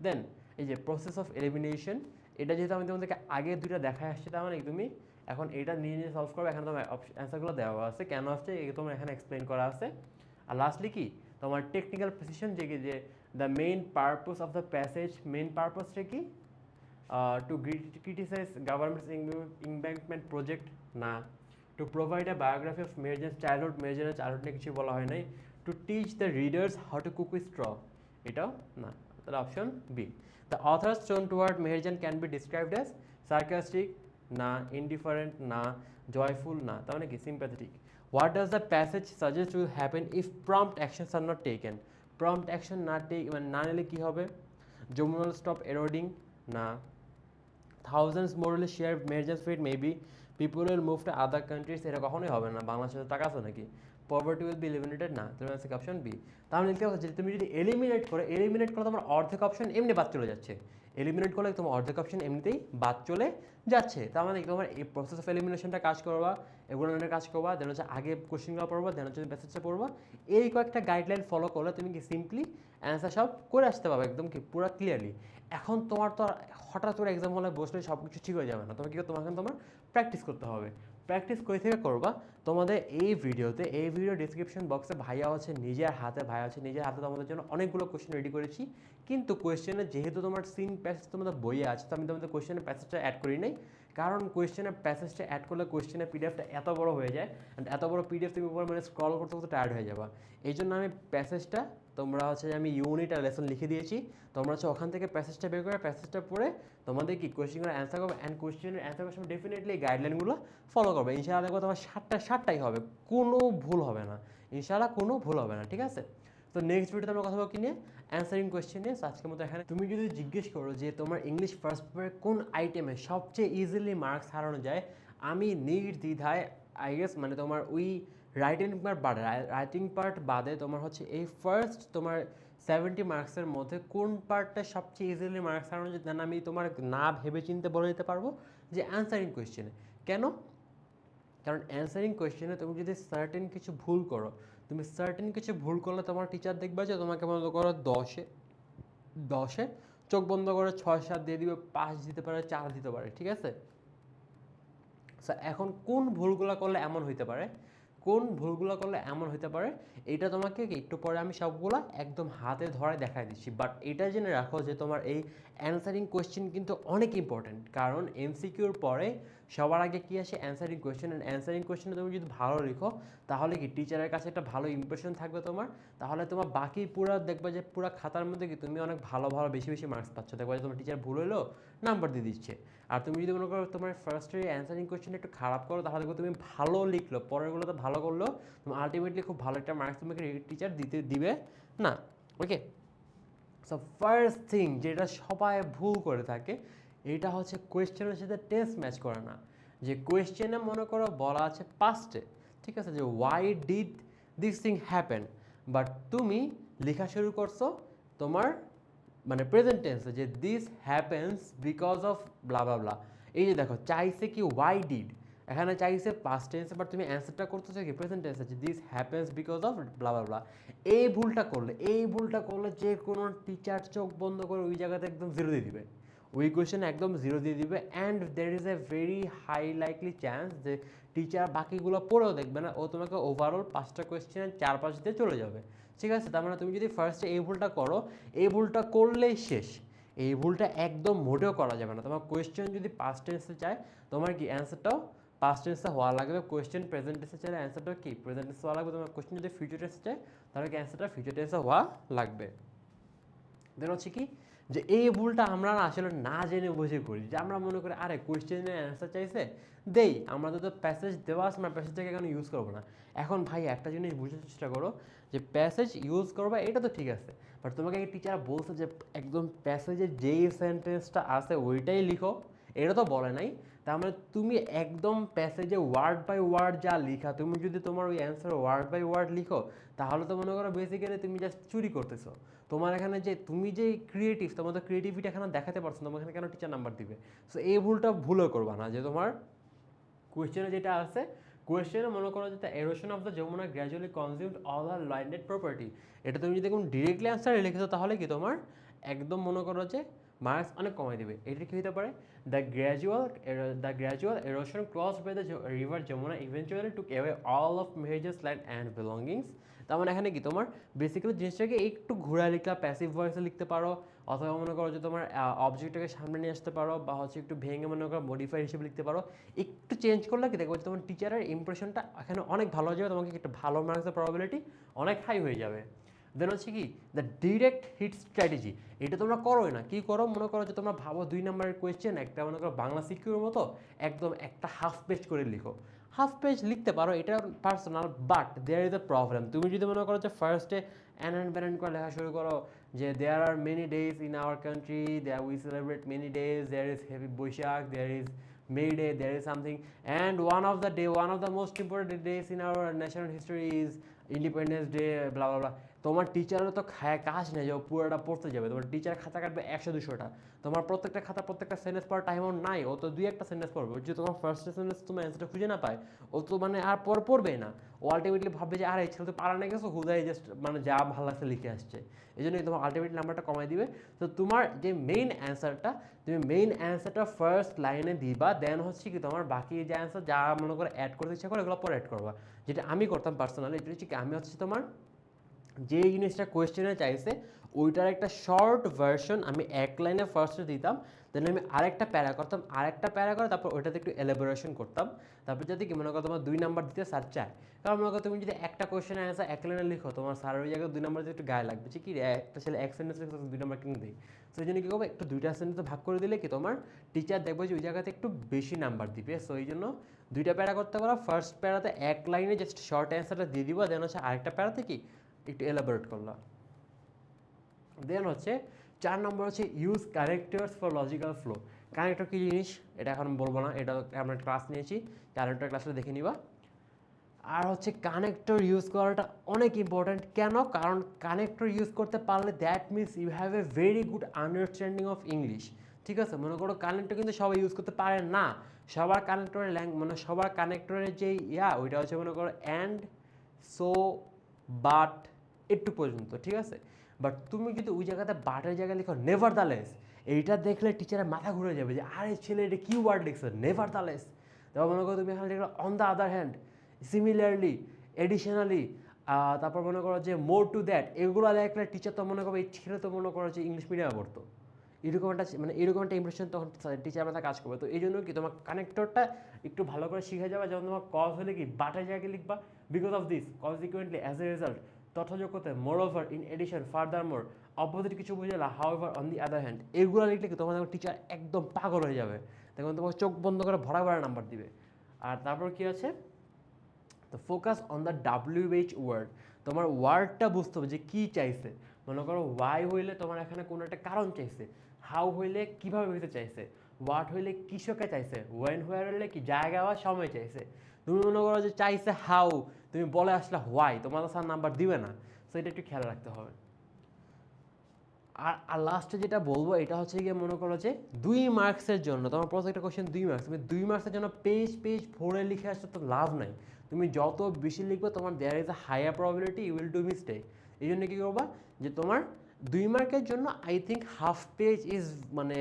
দেন এই যে প্রসেস অফ এলিমিনেশন, এটা যেহেতু আমি তোমাদেরকে আগে দুইটা দেখায় আসছি, তার মানে তুমি এখন এটা নিয়ে নিয়ে সলভ করবে। এখানে তোমার অ্যান্সারগুলো দেওয়া আছে, কেন আসছে তোমার এখানে এক্সপ্লেন করা আছে। আর লাস্টলি কি তোমার টেকনিক্যাল প্রেসিশন, যে the main purpose of the passage, main পারপাসটা কি to criticize government's embankment project না, to provide a biography of Meherjan's childhood, মেহেরজানের চাইল্ডহুড নিয়ে কিছু বলা হয় নাই, to teach the readers how to cook with straw, এটাও না। তাহলে option B. The author's tone toward Meherjan can be described as sarcastic না, indifferent না, joyful না, তার মানে কি sympathetic। What does the passage suggest will happen if prompt actions are not taken? Prompt action মানে না নিলে কি হবে? Jamuna will stop eroding না, thousands more will share Meherjan's fate, maybe people will move to other countries, এটা কখনোই হবে না, বাংলাদেশে টাকা আছে নাকি, poverty will be eliminated না, তোমার আছে অপশন বি। তাহলে কি হচ্ছে, তুমি যদি এলিমিনেট করো তোমার অর্ধেক অপশন এমনি বাদ চলে যাচ্ছে, এলিমিনেট করলে তোমার অর্ধেক অপশন এমনিতেই বাদ চলে যাচ্ছে। তার মানে তোমার এই প্রসেস অফ এলিমিনেশনটা কাজ করবা, এগুলো নিয়ে কাজ করবা, দেন হচ্ছে আগে কোশ্চেনগুলো পড়বা, দেন হচ্ছে প্যাসেজটা পড়বা, এই কয়েকটা গাইডলাইন ফলো করলে তুমি কি সিম্পলি অ্যান্সার সব করে আসতে পারবে একদম কি পুরো ক্লিয়ারলি। এখন তোমার তো হঠাৎ করে এক্সাম হলে বসলে সব কিছু ঠিক হয়ে যাবে না, তোমাকে তোমার প্র্যাকটিস করতে হবে। প্র্যাকটিস করে থেকে করবা। তোমাদের এই ভিডিও ডিসক্রিপশন বক্সে ভাইয়া হচ্ছে নিজের হাতে তোমাদের জন্য অনেকগুলো কোয়েশ্চেন রেডি করেছি, কিন্তু কোয়েশ্চেনে যেহেতু তোমার সিন প্যাসেজ তোমাদের বইয়ে আছে, তো আমি তোমাদের কোয়েশ্চেনের প্যাসেজটা অ্যাড করি নাই, কারণ কোয়েশ্চেনের প্যাসেজটা অ্যাড করলে কোয়েশ্চেনের পিডিএফটা এত বড় হয়ে যায়, এত বড় পিডিএফ তুমি মানে স্ক্রল করতে করতে টায়ার্ড হয়ে যাবা। এই জন্য আমি প্যাসেজটা তোমরা হচ্ছে আমি ইউনিট আর লেসন লিখে দিয়েছি, তোমরা হচ্ছে ওখান থেকে প্যাসেজটা বের করে প্যাসেজটা পড়ে তোমাদের কি কোয়েশ্চেনগুলো অ্যান্সার করবে, অ্যান্ড কোয়েশ্চেনের অ্যান্সার করার সময় ডেফিনেটলি এই গাইডলাইনগুলো ফলো করবে। ইনশাআল্লাহ দেখবো তোমার সাতটাই হবে, কোনো ভুল হবে না, ইনশাআল্লাহ কোনো ভুল হবে না, ঠিক আছে? তো নেক্সট ভিডিওতে আমরা কথা বলবো কি নিয়ে, অ্যান্সারিং কোয়েশ্চেন নিয়ে। আজকের মতো এখানে তুমি যদি জিজ্ঞেস করো যে তোমার ইংলিশ ফার্স্ট পেপারে কোন আইটেমে সবচেয়ে ইজিলি মার্কস হারানো যায়, আমি নির্দ্বিধায় আই গেস মানে তোমার ওই রাইটিং পার্ট বাদে তোমার হচ্ছে এই ফার্স্ট তোমার 70 মার্কসের মধ্যে কোন পার্টটা সবচেয়ে ইজিলি মার্কস হারানো যায়, দেন আমি তোমার না ভেবে চিনতে বলে দিতে পারবো যে অ্যান্সারিং কোয়েশ্চেনে। কেন? কারণ অ্যান্সারিং কোয়েশ্চেনে তুমি যদি সার্টেন কিছু ভুল করলে তোমার টিচার দেখবে যে তোমাকে মনে করো 10-এ চোখ বন্ধ করে 6-7 দিয়ে দিবে, 5 দিতে পারে, 4 দিতে পারে, ঠিক আছে? এখন কোন ভুলগুলো করলে এমন হইতে পারে, এটা তোমাকে একটু পরে আমি সবগুলা একদম হাতে ধরে দেখাই দিচ্ছি। বাট এটা জেনে রাখো যে তোমার এই অ্যান্সারিং কোয়েশ্চেন কিন্তু অনেক ইম্পর্টেন্ট, কারণ এমসিকিউর পরে সবার আগে কি আসে, অ্যান্সারিং কোয়েশ্চেন। অ্যান্ড অ্যান্সারিং কোয়েশ্চেনে তুমি যদি ভালো লিখো তাহলে কি টিচারের কাছে একটা ভালো ইমপ্রেশন থাকবে তোমার, তাহলে তোমার বাকি পুরো দেখবে যে পুরো খাতার মধ্যে কি তুমি অনেক ভালো বেশি মার্কস পাচ্ছ, দেখবে যে তোমার টিচার ভুল হলো নাম্বার দিয়ে দিচ্ছে। আর তুমি যদি মনে করো তোমার ফার্স্টের অ্যান্সারিং কোয়েশ্চেন একটু খারাপ করো, তাহলে তুমি ভালো লিখলো, পরেরগুলোতে ভালো করলো, তুমি আলটিমেটলি খুব ভালো একটা মার্কস তোমাকে টিচার দিবে না। ওকে, সো ফার্স্ট থিং যেটা সবাই ভুল করে থাকে, এটা হচ্ছে কোয়েশ্চেনের সাথে টেন্স ম্যাচ করে না। যে কোয়েশ্চেনে মনে করো বলা আছে পাস্টে, ঠিক আছে, যে why did this thing happen, but তুমি লেখা শুরু করছো তোমার মানে প্রেজেন্ট টেন্সে যে দিস হ্যাপেন্স বিকজ অফ ব্লা ব্লা ব্লা। এই যে দেখো চাইছে কি ওয়াই ডিড, এখানে চাইছে পাস্ট টেন্সে, বাট তুমি অ্যান্সারটা করতেছো কি প্রেজেন্ট টেন্সে যে দিস হ্যাপেন্স বিকজ অফ ব্লা ব্লা ব্লা। এই ভুলটা করলে যে কোনো টিচার চোখ বন্ধ করে ওই জায়গাতে একদম জিরো দিয়ে দিবে, ওই কোয়েশ্চেনে একদম জিরো দিয়ে দিবে। And there is a very high likely chance যে টিচার বাকিগুলো পড়েও দেখবে না, ও তোমাকে ওভারঅল 5টা কোয়েশ্চেনের 4-5 দিয়ে চলে যাবে। ঠিক আছে, তার মানে তুমি যদি ফার্স্টে এই ভুলটা করো, এই ভুলটা করলেই শেষ। এই ভুলটা একদম মোটেও করা যাবে না। তোমার কোয়েশ্চেন যদি পাস্ট টেন্সে চায়, তোমার কি অ্যান্সারটাও পাস্ট টেন্সে হওয়া লাগবে। কোয়েশ্চেন প্রেজেন্ট টেন্সে চাইলে অ্যান্সারটাও কি প্রেজেন্ট টেন্সে হওয়া লাগবে। তোমার কোয়েশ্চেন যদি ফিউচার টেন্সে চায়, তাহলে কি অ্যান্সারটা ফিউচার টেন্সে হওয়া লাগবে। দেন হচ্ছে কি যে এই ভুলটা আমরা না আসলে না জেনে বুঝে করি, যে আমরা মনে করি আরে কোয়েশ্চেনের অ্যান্সার চাইছে দেই, আমরা তো প্যাসেজ দেওয়া আছে, আমরা প্যাসেজটাকে কেন ইউজ করবো না। এখন ভাই একটা জিনিস বুঝতে চেষ্টা করো, যে প্যাসেজ ইউজ করবা এটা তো ঠিক আছে, বাট তোমাকে টিচার বলছে যে একদম প্যাসেজের যেই সেন্টেন্সটা আছে ওইটাই লিখো, এটা তো বলে নাই। তার মানে তুমি একদম প্যাসেজে ওয়ার্ড বাই ওয়ার্ড যা লিখা, তুমি যদি তোমার ওই অ্যান্সার ওয়ার্ড বাই ওয়ার্ড লিখো, তাহলে তো মনে করো বেসিক্যালি তুমি জাস্ট চুরি করতেছো। তোমার এখানে যে তুমি যে ক্রিয়েটিভ, তোমার তো ক্রিয়েটিভিটি এখানে দেখাতে পারছো, তোমার এখানে কেন টিচার নাম্বার দিবে। সো এই ভুলটা ভুলও করবা না, যে তোমার কোয়েশ্চেনে যেটা আছে, কোয়েশ্চেনে মনে করো যে erosion of the Jamuna gradually consumed all our landed property, এটা তুমি যদি কোনো ডিরেক্টলি অ্যান্সারে লিখেছো, তাহলে কি তোমার একদম মনে করো যে মার্কস অনেক কমাই দেবে। এটা কি হতে পারে, the gradual erosion crossed by the river Jamuna eventually took away all of মেহেজাস ল্যান্ড অ্যান্ড বিলঙ্গিংস। তার মানে এখানে কি তোমার বেসিক্যালি জিনিসটাকে একটু ঘুরা লিখলা, প্যাসিভ ভয়েসে লিখতে পারো, অথবা মনে করো যে তোমার অবজেক্টটাকে সামনে নিয়ে আসতে পারো, বা হচ্ছে একটু ভেঙে মনে করো মডিফাই হিসেবে লিখতে পারো। একটু চেঞ্জ করলে কি দেখবো তোমার টিচারের ইমপ্রেশনটা এখানে অনেক ভালো হয়ে যাবে, তোমাকে একটা ভালো মার্কসের প্রবাবিলিটি অনেক হাই হয়ে যাবে। দেন হচ্ছে কি দ্য ডিরেক্ট হিট স্ট্র্যাটেজি, এটা তোমরা করোই না। কি করো, মনে করো যে তোমরা ভাবো 2 নম্বরের কোয়েশ্চেন একটা মনে করো বাংলা সিকিউর মতো একদম একটা হাফ পেজ করে লিখো, হাফ পেজ লিখতে পারো, এটা personal, but there is a problem. তুমি যদি মনে করো যে ফার্স্টে অ্যান্ড ব্যান্ড করে লেখা শুরু করো যে there are many days in our country, there we celebrate many days, there is হেভি Boishakh, there is May Day, there is something, and one of the most important days in our national history is Independence Day, blah blah blah. তোমার টিচারও তো খায় কাজ নেই যে পুরোটা পড়তে যাবে, তোমার টিচার খাতা কাটবে 100-200টা, তোমার প্রত্যেকটা খাতা প্রত্যেকটা সেন্টেন্স পড়ার টাইমও নাই, ও তো 2-1টা সেন্টেন্স পড়বে, যদি তোমার ফার্স্ট সেন্টেন্স তোমার অ্যান্সারটা খুঁজে না পায়, ও তো মানে আর পড়বেই না। ও আলটিমেটলি ভাববে যে আর এই ছেলে তো পারা না গেছো, হুদাই জাস্ট মানে যা ভালো লাগছে লিখে আসছে, এই জন্যই তোমার আলটিমেটলি নাম্বারটা কমাই দিবে। তো তোমার যে মেইন অ্যান্সারটা, তুমি মেইন অ্যান্সারটা ফার্স্ট লাইনে দিবা, দেন হচ্ছে কি তোমার বাকি যে অ্যান্সার যা মনে করে অ্যাড করতে ইচ্ছা করে এগুলো পরে অ্যাড করবা। যেটা আমি করতাম পার্সোনালি, এটা হচ্ছে কি আমি হচ্ছে তোমার যে জিনিসটা কোয়েশ্চেনে চাইছে ওইটার একটা শর্ট ভার্সন আমি এক লাইনে ফার্স্টে দিতাম, দেন আমি আরেকটা প্যারা করতাম, আরেকটা প্যারা করে তারপর ওইটাতে একটু এলাবোরেশন করতাম, তারপর যাতে কি মনে করো তোমার 2 নাম্বার দিতে স্যার চায়। কারণ মনে করো তুমি যদি একটা কোয়েশ্চেনের অ্যান্সার এক লাইনে লিখো, তোমার স্যারের ওই জায়গায় 2 নাম্বার দিতে একটু গায়ে লাগবে, যে কি একটা ছেলে এক সেন্টেন্স লিখে 2 নাম্বার কিনে দিই। সো এই জন্য কী করবো, একটু 2টা সেন্টেন্সে ভাগ করে দিলে কি তোমার টিচার দেখবে যে ওই জায়গাতে একটু বেশি নাম্বার দিবে। সো এই জন্য 2টা প্যারা করতে পারো, ফার্স্ট প্যারাতে এক লাইনে জাস্ট শর্ট অ্যান্সারটা দিয়ে দিব, দেন হচ্ছে আরেকটা প্যারাতে কি একটু এলাবোরেট করলাম। দেন হচ্ছে 4 নম্বর হচ্ছে use connectors for logical flow. Connector কী জিনিস এটা এখন বলবো না, এটা আমরা ক্লাস নিয়েছি, কানেক্টর ক্লাসটা দেখে নিবা। আর হচ্ছে কানেক্টর ইউজ করাটা অনেক ইম্পর্ট্যান্ট। কেন? কারণ কানেক্টর ইউজ করতে পারলে that means you have a very good understanding of English. ঠিক আছে, মনে করো কানেক্টর কিন্তু সবাই ইউজ করতে পারে না, সবার কানেক্টরের মানে সবার কানেক্টরের যে ওইটা হচ্ছে মনে করো অ্যান্ড, সো, বাট, একটু পর্যন্ত, ঠিক আছে। বাট তুমি যদি ওই জায়গাতে বাটের জায়গায় লিখো নেভার দ্য লেস, এইটা দেখলে টিচারের মাথা ঘুরে যাবে যে আরে ছেলে এটা কি ওয়ার্ড লিখছে নেভার দ্য লেস। তারপর মনে করো তুমি এখানে লিখলো on the other hand, similarly, additionally, তারপর মনে করো যে মোর টু দ্যাট, এগুলো লেখলে টিচার তো মনে করো এই ছেলে তো মনে করো যে ইংলিশ মিডিয়ামে পড়তো, এরকম একটা মানে এরকম একটা ইমপ্রেশন তখন টিচার মাথা কাজ করবে। তো এই জন্য কি তোমার কানেক্টরটা একটু ভালো করে শিখে যাবে। যেমন তোমার কজ হলে কি বাটের জায়গায় লিখবা because of this, consequently, as a result, তথাযোগ্যতা, moreover, in addition, furthermore, opposite কিছু বুঝালা, however, on the other hand, এগুলো লিখলে কি তোমার টিচার একদম পাগল হয়ে যাবে, তখন তোমার চোখ বন্ধ করে ভরা ভরা নাম্বার দিবে। আর তারপর কি আছে, তো focus on the WH word, তোমার ওয়ার্ডটা বুঝতে হবে যে কী চাইছে। মনে করো ওয়াই হইলে তোমার এখানে কোনো একটা কারণ চাইছে, হাউ হইলে কীভাবে হইতে চাইছে, হোয়াট হইলে কৃষকে চাইছে, ওয়েন হোয়ার হইলে কি জায়গা বা সময় চাইছে। তুমি মনে করো যে চাইছে হাউ, তুমি বলে আসলে হোয়াই, তোমার তো স্যার নাম্বার দিবে না। সো এটা একটু খেয়াল রাখতে হবে। আর লাস্টে যেটা বলবো এটা হচ্ছে গিয়ে মনে করো যে 2 মার্কসের জন্য তোমার প্রত্যেকটা কোশ্চেন 2 মার্কস, তুমি 2 মার্কসের জন্য পেজ পেজ ভরে লিখে আসতে তো লাভ নাই। তুমি যত বেশি লিখবে তোমার there is a higher probability you will do mistake. এই জন্য কী করবা যে তোমার 2 মার্কের জন্য I think half page is মানে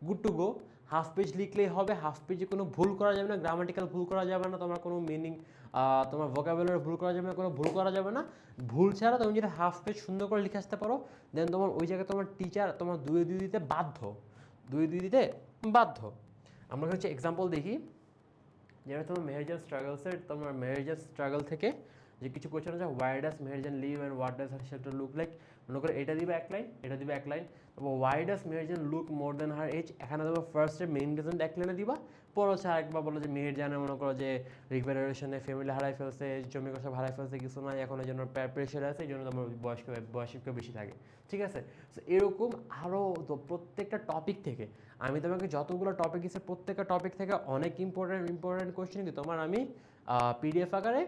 good to go. Half page লিখলেই হবে, হাফ পেজে কোনো ভুল করা যাবে না, গ্রামাটিক্যাল ভুল করা যাবে না, তোমার কোনো মিনিং তোমার ভোকাবুলারি ভুল করা যাবে না, কোনো ভুল করা যাবে না। ভুল ছাড়া তুমি যদি হাফ পেজ সুন্দর করে লিখে আসতে পারো দেন তোমার ওই জায়গায় তোমার টিচার তোমার 2-2 দিতে বাধ্য, 2-2 দিতে বাধ্য। আমরা হচ্ছে এক্সাম্পল দেখি, যেটা তোমার মেহেরজান স্ট্রাগলসের, তোমার মেহেরজান স্ট্রাগল থেকে যে কিছু কোয়েশ্চেন আছে, why does Meherjan live and what does her shelter look like. মনে করো এটা দিবে এক লাইন, এটা দিবে এক লাইন। তারপর why does Meherjan look more than her age, এখানে তোমার ফার্স্টে মেইন রিজন এক লাইনে দিবা। পর হচ্ছে আরেকবার বলো যে মেহেরজানের মনে করো যে রিভেলারেশনে ফ্যামিলি হারাই ফেলছে, জমি কষা হারাই ফেলছে, কিছু নয় এখন, এই জন্য প্রেশার আছে, এই জন্য তোমার বয়স্ক বেশি থাকে, ঠিক আছে। সো এরকম আরও প্রত্যেকটা টপিক থেকে আমি তোমাকে যতগুলো টপিক দিচ্ছি প্রত্যেকটা টপিক থেকে অনেক ইম্পর্টেন্ট কোয়েশ্চেন কিন্তু তোমার আমি পিডিএফ আকারে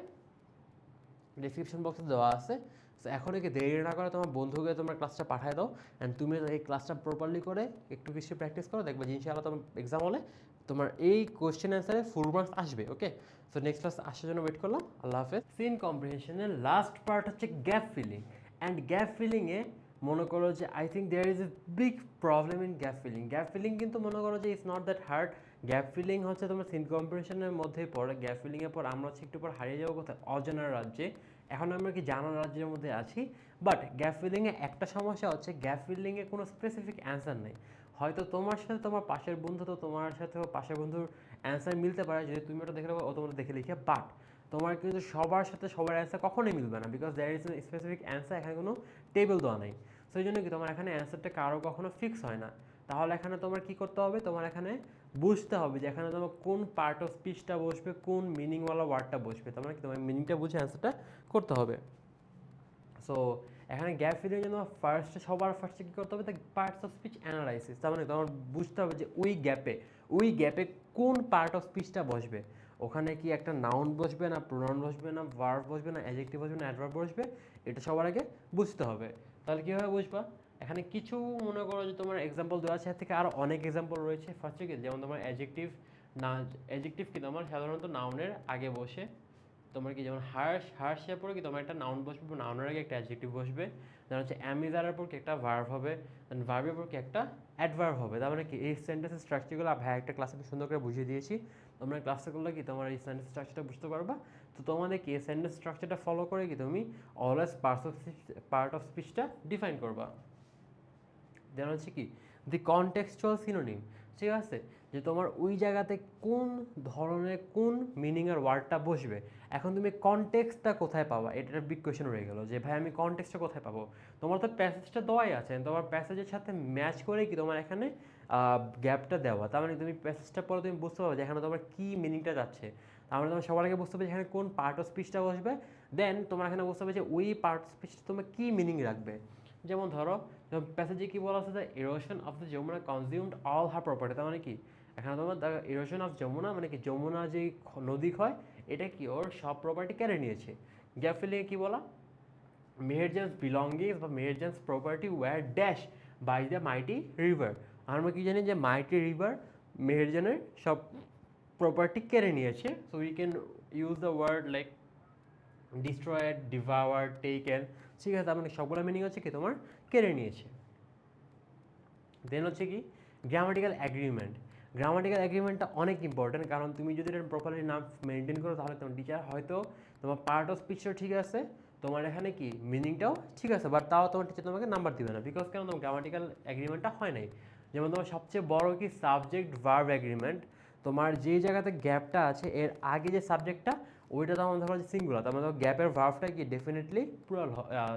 ডিসক্রিপশন বক্সে দেওয়া আছে। সো এখন একে দেরি না করে তোমার বন্ধুকে তোমার ক্লাসটা পাঠিয়ে দাও, অ্যান্ড তুমি এই ক্লাসটা প্রপারলি করে একটু কিছু প্র্যাকটিস করো, দেখবে যে ইনশাআল্লাহ তোমার এক্সাম হলে তোমার এই কোয়েশ্চেন অ্যান্সারে ফুল মার্কস আসবে। ওকে, সো নেক্সট ক্লাস আসার জন্য ওয়েট করলাম। আল্লাহ হাফেজ। সিন কম্প্রিহেনশনের লাস্ট পার্ট হচ্ছে গ্যাপ ফিলিং, অ্যান্ড গ্যাপ ফিলিংয়ে মনে করো যে I think there is a big problem in gap filling. Gap filling কিন্তু মনে করো যে it's not that hard. Gap filling হচ্ছে তোমার সিন কম্প্রিহেনশনের মধ্যেই পড়ে। গ্যাপ ফিলিংয়ের পর আমরা হচ্ছে একটু পর হারিয়ে যাবো কোথায়, অজানার রাজ্যে। এখন আমরা কি জানার রাজ্যের মধ্যে আছি, বাট গ্যাপ ফিলিংয়ে একটা সমস্যা হচ্ছে গ্যাপ ফিলিংয়ে কোনো স্পেসিফিক অ্যান্সার নেই। হয়তো তোমার সাথে তোমার পাশের বন্ধু, তো তোমার সাথে পাশের বন্ধুর অ্যান্সার মিলতে পারে যদি তুমি ওটা দেখে নেবো, ও তোমার দেখে লিখে, বাট তোমার কিন্তু সবার সাথে সবার অ্যান্সার কখনোই মিলবে না, because there is a specific answer, এখানে কোনো টেবিল দেওয়া নেই। সেই জন্য কি তোমার এখানে অ্যান্সারটা কারো কখনো ফিক্স হয় না। তাহলে এখানে তোমার কি করতে হবে, তোমার এখানে বুঝতে হবে যে এখানে তোমার কোন পার্ট অফ স্পিচটা বসবে, কোন মিনিংওয়ালা ওয়ার্ডটা বসবে, তোমার কি তোমার মিনিংটা বুঝে অ্যান্সারটা করতে হবে। সো এখানে গ্যাপ ফিলিংয়ের জন্য সবার ফার্স্টে কী করতে হবে, the parts of speech analysis. তার মানে তোমার বুঝতে হবে যে ওই গ্যাপে কোন পার্ট অফ স্পিচটা বসবে। ওখানে কি একটা নাউন বসবে না প্রোনাউন বসবে না ভার্ব বসবে না অ্যাডজেক্টিভ বসবে না অ্যাডভার্ব বসবে, এটা সবার আগে বুঝতে হবে। তাহলে কীভাবে বুঝবা, এখানে কিছু মনে করো যে তোমার এক্সাম্পল দেওয়া আছে, এর থেকে আরও অনেক এক্সাম্পল রয়েছে। ফার্স্টে কি যেমন তোমার অ্যাডজেক্টিভ কি তোমার সাধারণত নাউনের আগে বসে। তোমার কি যেমন হার্শের পরে কি তোমার একটা নাউন বসবে, নাউনের আগে একটা অ্যাডজেক্টিভ বসবে। যেমন হচ্ছে অ্যামিজারের পর কি একটা ভার্ব হবে, দেন ভার্বের পর কি একটা অ্যাডভার্ব হবে। তার মানে কি এই সেন্টেন্সের স্ট্রাকচারগুলো ভাই একটা ক্লাসে সুন্দর করে বুঝিয়ে দিয়েছি। তোমরা ক্লাসে করলে কি তোমার এই সেন্টেন্স স্ট্রাকচারটা বুঝতে পারবা। তো তোমাদের কি এই সেন্টেন্স স্ট্রাকচারটা ফলো করে কি তুমি অলওয়েজ পার্ট অফ স্পিচটা ডিফাইন করবা। দেন হচ্ছে কি দি কনটেক্সচুয়াল সিনোনিম, ঠিক আছে, যে তোমার ওই জায়গাতে কোন ধরনের কোন মিনিংয়ের ওয়ার্ডটা বসবে। এখন তুমি কনটেক্সটটা কোথায় পাবা, এটা একটা বিগ কোয়েশ্চেন রয়ে গেলো যে ভাই আমি কনটেক্সটটা কোথায় পাবো। তোমার তো প্যাসেজটা দেওয়াই আছে, তোমার প্যাসেজের সাথে ম্যাচ করে কি তোমার এখানে গ্যাপটা দেওয়া। তার মানে তুমি প্যাসেজটা পরে তুমি বুঝতে পারবে যে এখানে তোমার কী মিনিংটা যাচ্ছে। তার মানে তোমার সবার আগে বুঝতে হবে যে এখানে কোন পার্ট অফ স্পিচটা বসবে, দেন তোমার এখানে বুঝতে হবে যে ওই পার্ট অফ স্পিচটা তোমার কী মিনিং রাখবে। যেমন ধরো প্যাসেজে কি বলা আছে, the erosion of the Jamuna consumed all her property. তার মানে কি এখানে তোমার দ্য ইরোশন অফ যমুনা মানে কি যমুনা যে নদী ক্ষয় এটা কি ওর সব প্রপার্টি কেড়ে নিয়েছে। গ্যাপ ফিলিংয়ে কি বলা, মেহেরজানস বিলঙ্গিংস বা Meherjan's property were dash by the mighty river. আমরা কি জানি যে মাইটি রিভার মেহেরজানের সব প্রপার্টি কেড়ে নিয়েছে। So we can use the word like destroyed, devoured, taken, ঠিক আছে। তার মানে সবগুলো মিনিং হচ্ছে কি তোমার কেড়ে নিয়েছে। দেন হচ্ছে কি গ্রামাটিক্যাল অ্যাগ্রিমেন্ট। গ্রামাটিক্যাল অ্যাগ্রিমেন্টটা অনেক ইম্পর্টেন্ট, কারণ তুমি যদি এটা প্রপারলি না মেনটেন করো তাহলে তোমার টিচার হয়তো তোমার পার্ট অফ স্পিচটাও ঠিক আছে, তোমার এখানে কি মিনিংটাও ঠিক আছে, বাট তাও তোমার টিচার তোমাকে নাম্বার দিবে না, বিকজ কেন তোমার গ্রামাটিক্যাল অ্যাগ্রিমেন্টটা হয় নাই। যেমন তোমার সবচেয়ে বড় কি সাবজেক্ট ভার্ব অ্যাগ্রিমেন্ট, তোমার যে জায়গাতে গ্যাপটা আছে এর আগে যে সাবজেক্টটা ওইটা তো আমাদের ধরো সিঙ্গুলার, তার মানে গ্যাপের ভার্বটা কি ডেফিনেটলি প্লুরাল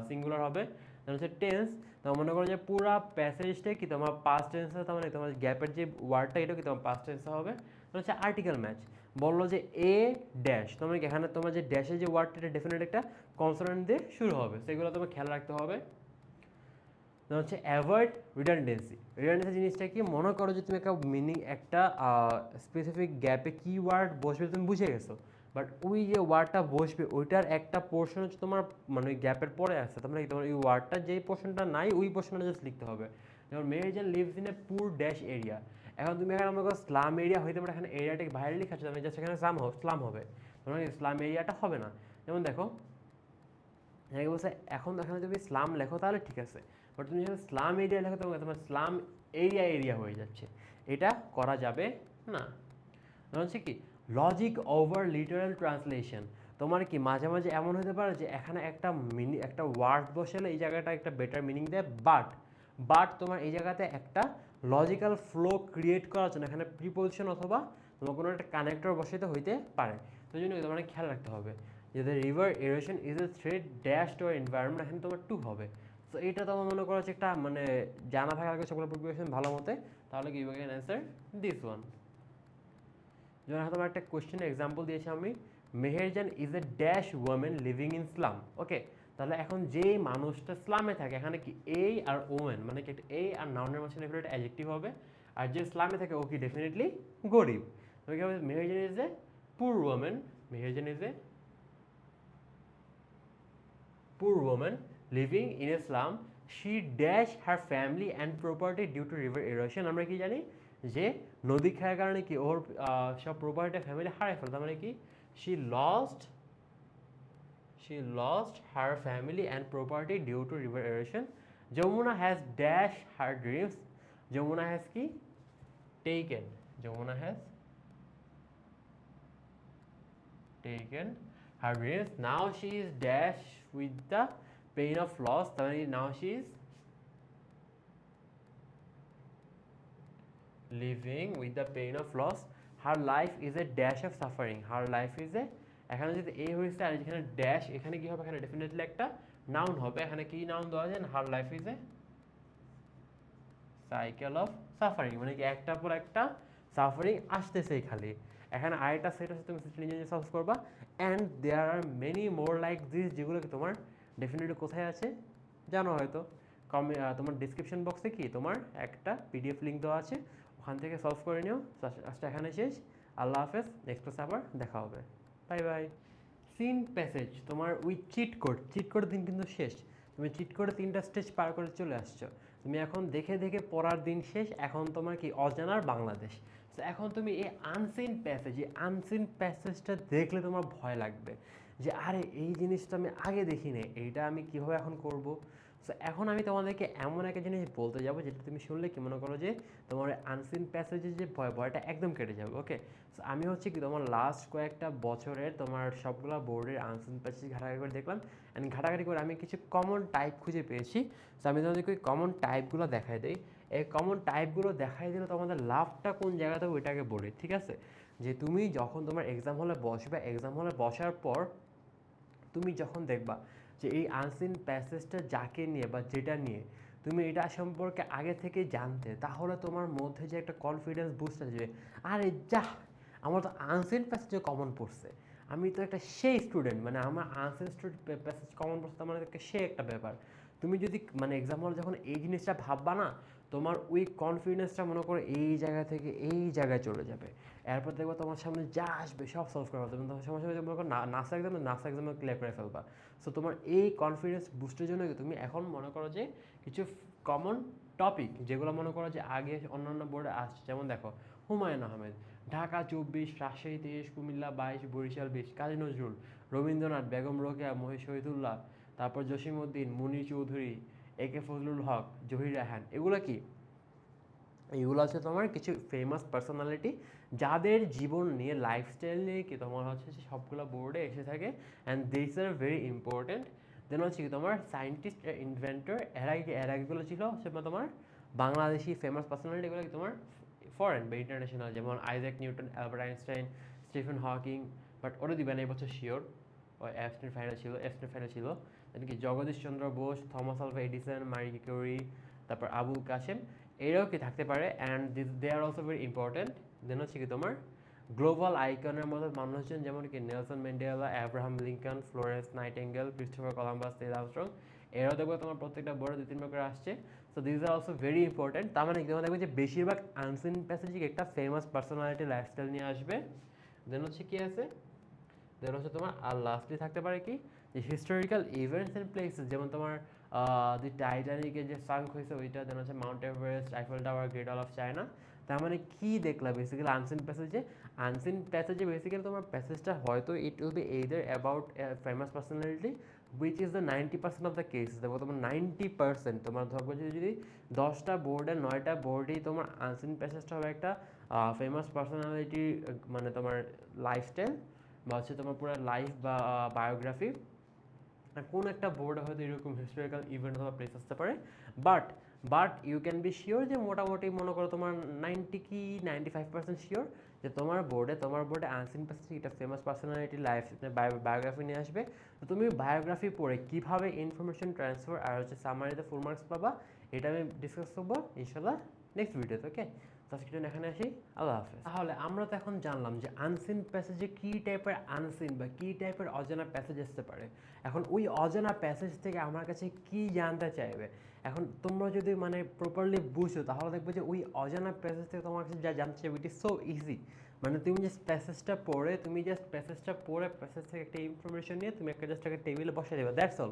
সিঙ্গুলার হবে। তাহলে হচ্ছে টেন্স, তো মনে করো যে পুরো প্যাসেজটাই কি তোমার পাস্ট টেন্সে, তার মানে তোমার গ্যাপের যে ওয়ার্ডটা এটা কি তোমার পাস্ট টেন্সে হবে। হচ্ছে আর্টিকেল ম্যাচ, বললো যে এ ড্যাশ, তোমার এখানে তোমার যে ড্যাশের যে ওয়ার্ডটা এটা ডেফিনেট একটা কনসোনেন্ট দিয়ে শুরু হবে, সেগুলো তোমার খেয়াল রাখতে হবে। হচ্ছে অ্যাভয়েড রিডান্ডেন্সি। রিডান্ডেন্সি জিনিসটা কি, মনে করো যে তুমি একটা মিনিং একটা স্পেসিফিক গ্যাপে কি ওয়ার্ড বসবে তুমি বুঝে গেছো, বাট ওই যে ওয়ার্ডটা বসবে ওইটার একটা পোর্শন হচ্ছে তোমার মানে ওই গ্যাপের পরে আছে, তোমরা তোমার ওই ওয়ার্ডটার যেই পোর্শনটা নাই ওই পোর্শনটা জাস্ট লিখতে হবে। যেমন মেহেরজান লিভস ইন এ পুর ড্যাশ এরিয়া। এখন তুমি এখানে আমাকে স্লাম এরিয়া হইতে পারে, এখানে এরিয়াটাকে বাইরে লিখাচ্ছ, আমি জাস্ট এখানে স্লাম হবে, তোমার স্লাম এরিয়াটা হবে না। যেমন দেখো এখানে বলছে এখন এখানে তুমি স্লাম লেখো তাহলে ঠিক আছে, বাট তুমি যখন স্লাম এরিয়া লেখো তোমার স্লাম এরিয়া হয়ে যাচ্ছে, এটা করা যাবে না। হচ্ছে কি লজিক ওভার লিটারাল ট্রান্সলেশন, তোমার কি মাঝে মাঝে এমন হতে পারে যে এখানে একটা ওয়ার্ড বসালে এই জায়গাটা একটা বেটার মিনিং দেয়, বাট তোমার এই জায়গাতে একটা লজিক্যাল ফ্লো ক্রিয়েট করার জন্য এখানে প্রিপোজিশন অথবা তোমার কোনো একটা কানেক্টর বসাইতে হইতে পারে। তো জন্য তোমার খেয়াল রাখতে হবে যে the river erosion is a threat dash to environment, এখানে তোমার টু হবে। তো এইটা তোমার মনে করো যে একটা মানে জানা থাকার আগে সকল প্রিপারেশন ভালো মতে, তাহলে কি you can answer this one. যেমন তোমার একটা কোয়েশ্চেন এক্সাম্পল দিয়েছি আমি, Meherjan is a dash women living in slum. Okay, তাহলে এখন যে মানুষটা স্লামে থাকে এখানে কি এ আর ওমেন মানে কি এ আর নাউনের মাঝখানে একটা অ্যাডজেক্টিভ হবে, আর যে স্লামে থাকে ও কি ডেফিনেটলি গরিব। তো কি হবে Meherjaan is a poor women, Meherjaan is a poor women living in a slum, she dash her family and property due to river erosion. আমরা কি জানি যে নদী ক্ষয়ের কারণে কি ওর সব প্রপার্টি ফ্যামিলি হারাই ফেল, তার মানে কি she lost her family and property due to river erosion. Jamuna has dash her dreams. Jamuna has কি taken, Jamuna has taken her dreams. Now she is dash with the pain of loss. Now she is living with the pain of loss. Her life is a dash of suffering. Her life is a, এখানে যদি এ হয়েছে আর এখানে dash, এখানে কি হবে এখানে definitely একটা noun হবে। এখানে কি নাউন দেওয়া যায়, her life is a cycle of suffering, মানে কি একটার পর একটা সাফারিং আসতেছেই খালি। এখানে আরেকটা সেট আছে তুমি নিজে নিজে সলভ করবা, and there are many more like this, যেগুলো তোমার ডেফিনেটলি কোথায় আছে জানো হয়তো, তোমার ডিসক্রিপশন বক্সে কি তোমার একটা পিডিএফ লিঙ্ক দেওয়া আছে, ওখান থেকে সলভ করে নিও। আজকে এখানে শেষ, আল্লাহ হাফেজ, নেক্সট ক্লাসে আবার দেখা হবে, বাই বাই। সিন প্যাসেজ তোমার উই চিট কোড দিন কিন্তু শেষ, তুমি চিট কোডে 3টা স্টেজ পার করে চলে আসছো, তুমি এখন দেখে দেখে পড়ার দিন শেষ, এখন তোমার কি অজানার বাংলাদেশ। তো এখন তুমি এই আনসিন প্যাসেজটা দেখলে তোমার ভয় লাগবে যে আরে এই জিনিসটা আমি আগে দেখিনি, এইটা আমি কীভাবে এখন করব। সো এখন আমি তোমাদেরকে এমন একটা জিনিস বলতে যাবো যেটা তুমি শুনলে কি মনে করো যে তোমার আনসিন প্যাসেজের যে ভয়টা একদম কেটে যাবে। ওকে, সো আমি হচ্ছে কি তোমার লাস্ট কয়েকটা বছরের তোমার সবগুলো বোর্ডের আনসিন প্যাসেজ ঘাটাঘাটি করে দেখলাম, অ্যান্ড ঘাটাঘাটি করে আমি কিছু কমন টাইপ খুঁজে পেয়েছি। সো আমি তোমাদেরকে ওই কমন টাইপগুলো দেখাই দিই। এই কমন টাইপগুলো দেখাই দিলে তোমাদের লাভটা কোন জায়গাতে ওইটাকে বলি, ঠিক আছে? যে তুমি যখন তোমার এক্সাম হলে বসবে, এক্সাম হলে বসার পর তুমি যখন দেখবা যে এই আনসিন প্যাসেজটা যাকে নিয়ে বা যেটা নিয়ে তুমি এটা সম্পর্কে আগে থেকে জানতে, তাহলে তোমার মধ্যে যে একটা কনফিডেন্স বুস্ট আসবে, আরে যা আমার তো আনসিন প্যাসেজে কমন পড়ছে, আমি তো একটা সেই স্টুডেন্ট, মানে আমার আনসিন প্যাসেজ কমন পড়ছে মানে সে একটা ব্যাপার। তুমি যদি মানে এক্সাম হলে যখন এই জিনিসটা ভাববা না, তোমার ওই কনফিডেন্সটা মনে করো এই জায়গা থেকে এই জায়গায় চলে যাবে। এরপর দেখবো তোমার সামনে যা আসবে সব সলভ করা হবে, তোমার সময় মনে করো নাসা এক্সামে ক্লিয়ার করে ফেলবা। সো তোমার এই কনফিডেন্স বুস্টের জন্য তুমি এখন মনে করো যে কিছু কমন টপিক যেগুলো মনে করো যে আগে অন্যান্য বোর্ডে আসছে, যেমন দেখো হুমায়ুন আহমেদ, ঢাকা 24, রাজশাহী 23, কুমিল্লা 22, বরিশাল 20, কাজী নজরুল, রবীন্দ্রনাথ, বেগম রোকেয়া, মহি শহীদুল্লাহ, তারপর জসিমউদ্দিন, মুনীর চৌধুরী, একে ফজলুল হক, জহির রায়হান, এগুলো কি এগুলো হচ্ছে তোমার কিছু ফেমাস পার্সোনালিটি যাদের জীবন নিয়ে লাইফস্টাইল নিয়ে কি তোমার হচ্ছে সবগুলো বোর্ডে এসে থাকে, and this are very important. Then হচ্ছে কি তোমার সায়েন্টিস্ট ইনভেন্টর, এর আগেগুলো ছিল সেটা তোমার বাংলাদেশি ফেমাস পার্সোনালিটি, এগুলো কি তোমার ফরেন বা ইন্টারন্যাশনাল, যেমন Isaac Newton, Albert Einstein, Stephen Hawking, but ওরা দিবে না এবছর শিওর, ওই অ্যাবসেন্ট ফাইনাল ছিল কি Jagadish Chandra Bose, Thomas Alva Edison, Marie Curie, তারপর আবুল কাসেম, এরাও কি থাকতে পারে, and they are also very important. Then হচ্ছে কি তোমার গ্লোবাল আইকনের মতো মানুষজন যেমন কি Nelson Mandela, Abraham Lincoln, Florence Nightingale, Christopher Columbus, Neil Armstrong, এরাও দেখবো তোমার প্রত্যেকটা বড় 2-3 করে আসছে। So this are also very important. তার মানে তোমার দেখবে যে বেশিরভাগ আনসিন প্যাসেজে একটা ফেমাস পার্সোনালিটি লাইফস্টাইল নিয়ে আসবে। দেন হচ্ছে কি আছে দেন হচ্ছে তোমার আর লাস্টলি থাকতে পারে কি যে হিস্টোরিক্যাল ইভেন্টস অ্যান্ড প্লেসেস, যেমন তোমার দি টাইটানিকের যে সাঙ্ক হয়েছে ওইটা, দেন হচ্ছে Mount Everest, Eiffel tower, great wall of China. তার মানে কি দেখলা বেসিক্যালি আনসিন প্যাসেজে? আনসিন প্যাসেজে বেসিক্যালি তোমার প্যাসেজটা হয়তো it will be either about famous personality which is the 90% of the case. দেখো তোমার 90% তোমার ধরবো যে যদি 10টা বোর্ডে 9টা বোর্ডেই তোমার আনসিন প্যাসেজটা হবে একটা ফেমাস পার্সোনালিটি, মানে তোমার লাইফস্টাইল বা হচ্ছে তোমার পুরো লাইফ বা বায়োগ্রাফি, আর কোন একটা বোর্ডে হয়তো এরকম হিস্টোরিক্যাল ইভেন্ট অথবা প্লেস আসতে পারে। But but you can be sure যে মোটামুটি মনে করো তোমার 95% শিওর যে তোমার বোর্ডে আনসিন প্যাসেজ একটা ফেমাস পার্সোনালিটি লাইফ বায়োগ্রাফি নিয়ে আসবে। তো তুমি বায়োগ্রাফি পড়ে কীভাবে ইনফরমেশন ট্রান্সফার আর হচ্ছে সামারিতে ফুল মার্কস পাবা, এটা আমি ডিসকাস করবো ইনশাল্লাহ নেক্সট ভিডিওতে। ওকে, তো আজকে এখানে আসি, আল্লাহ হাফেজ। তাহলে আমরা তো এখন জানলাম যে আনসিন প্যাসেজে কী টাইপের আনসিন বা কী টাইপের অজানা প্যাসেজ আসতে পারে। এখন ওই অজানা প্যাসেজ থেকে আমার কাছে কি জানতে চাইবে, এখন তোমরা যদি মানে প্রপারলি বুঝো তাহলে দেখবে যে ওই অজানা প্যাসেজ থেকে তোমার কাছে যা জানতে চাইবে ইট ইজ সো ইজি। মানে তুমি জাস্ট প্যাসেজটা পড়ে প্যাসেজ থেকে একটা ইনফরমেশন নিয়ে তুমি একটা টেবিলে বসে দেবে, that's all,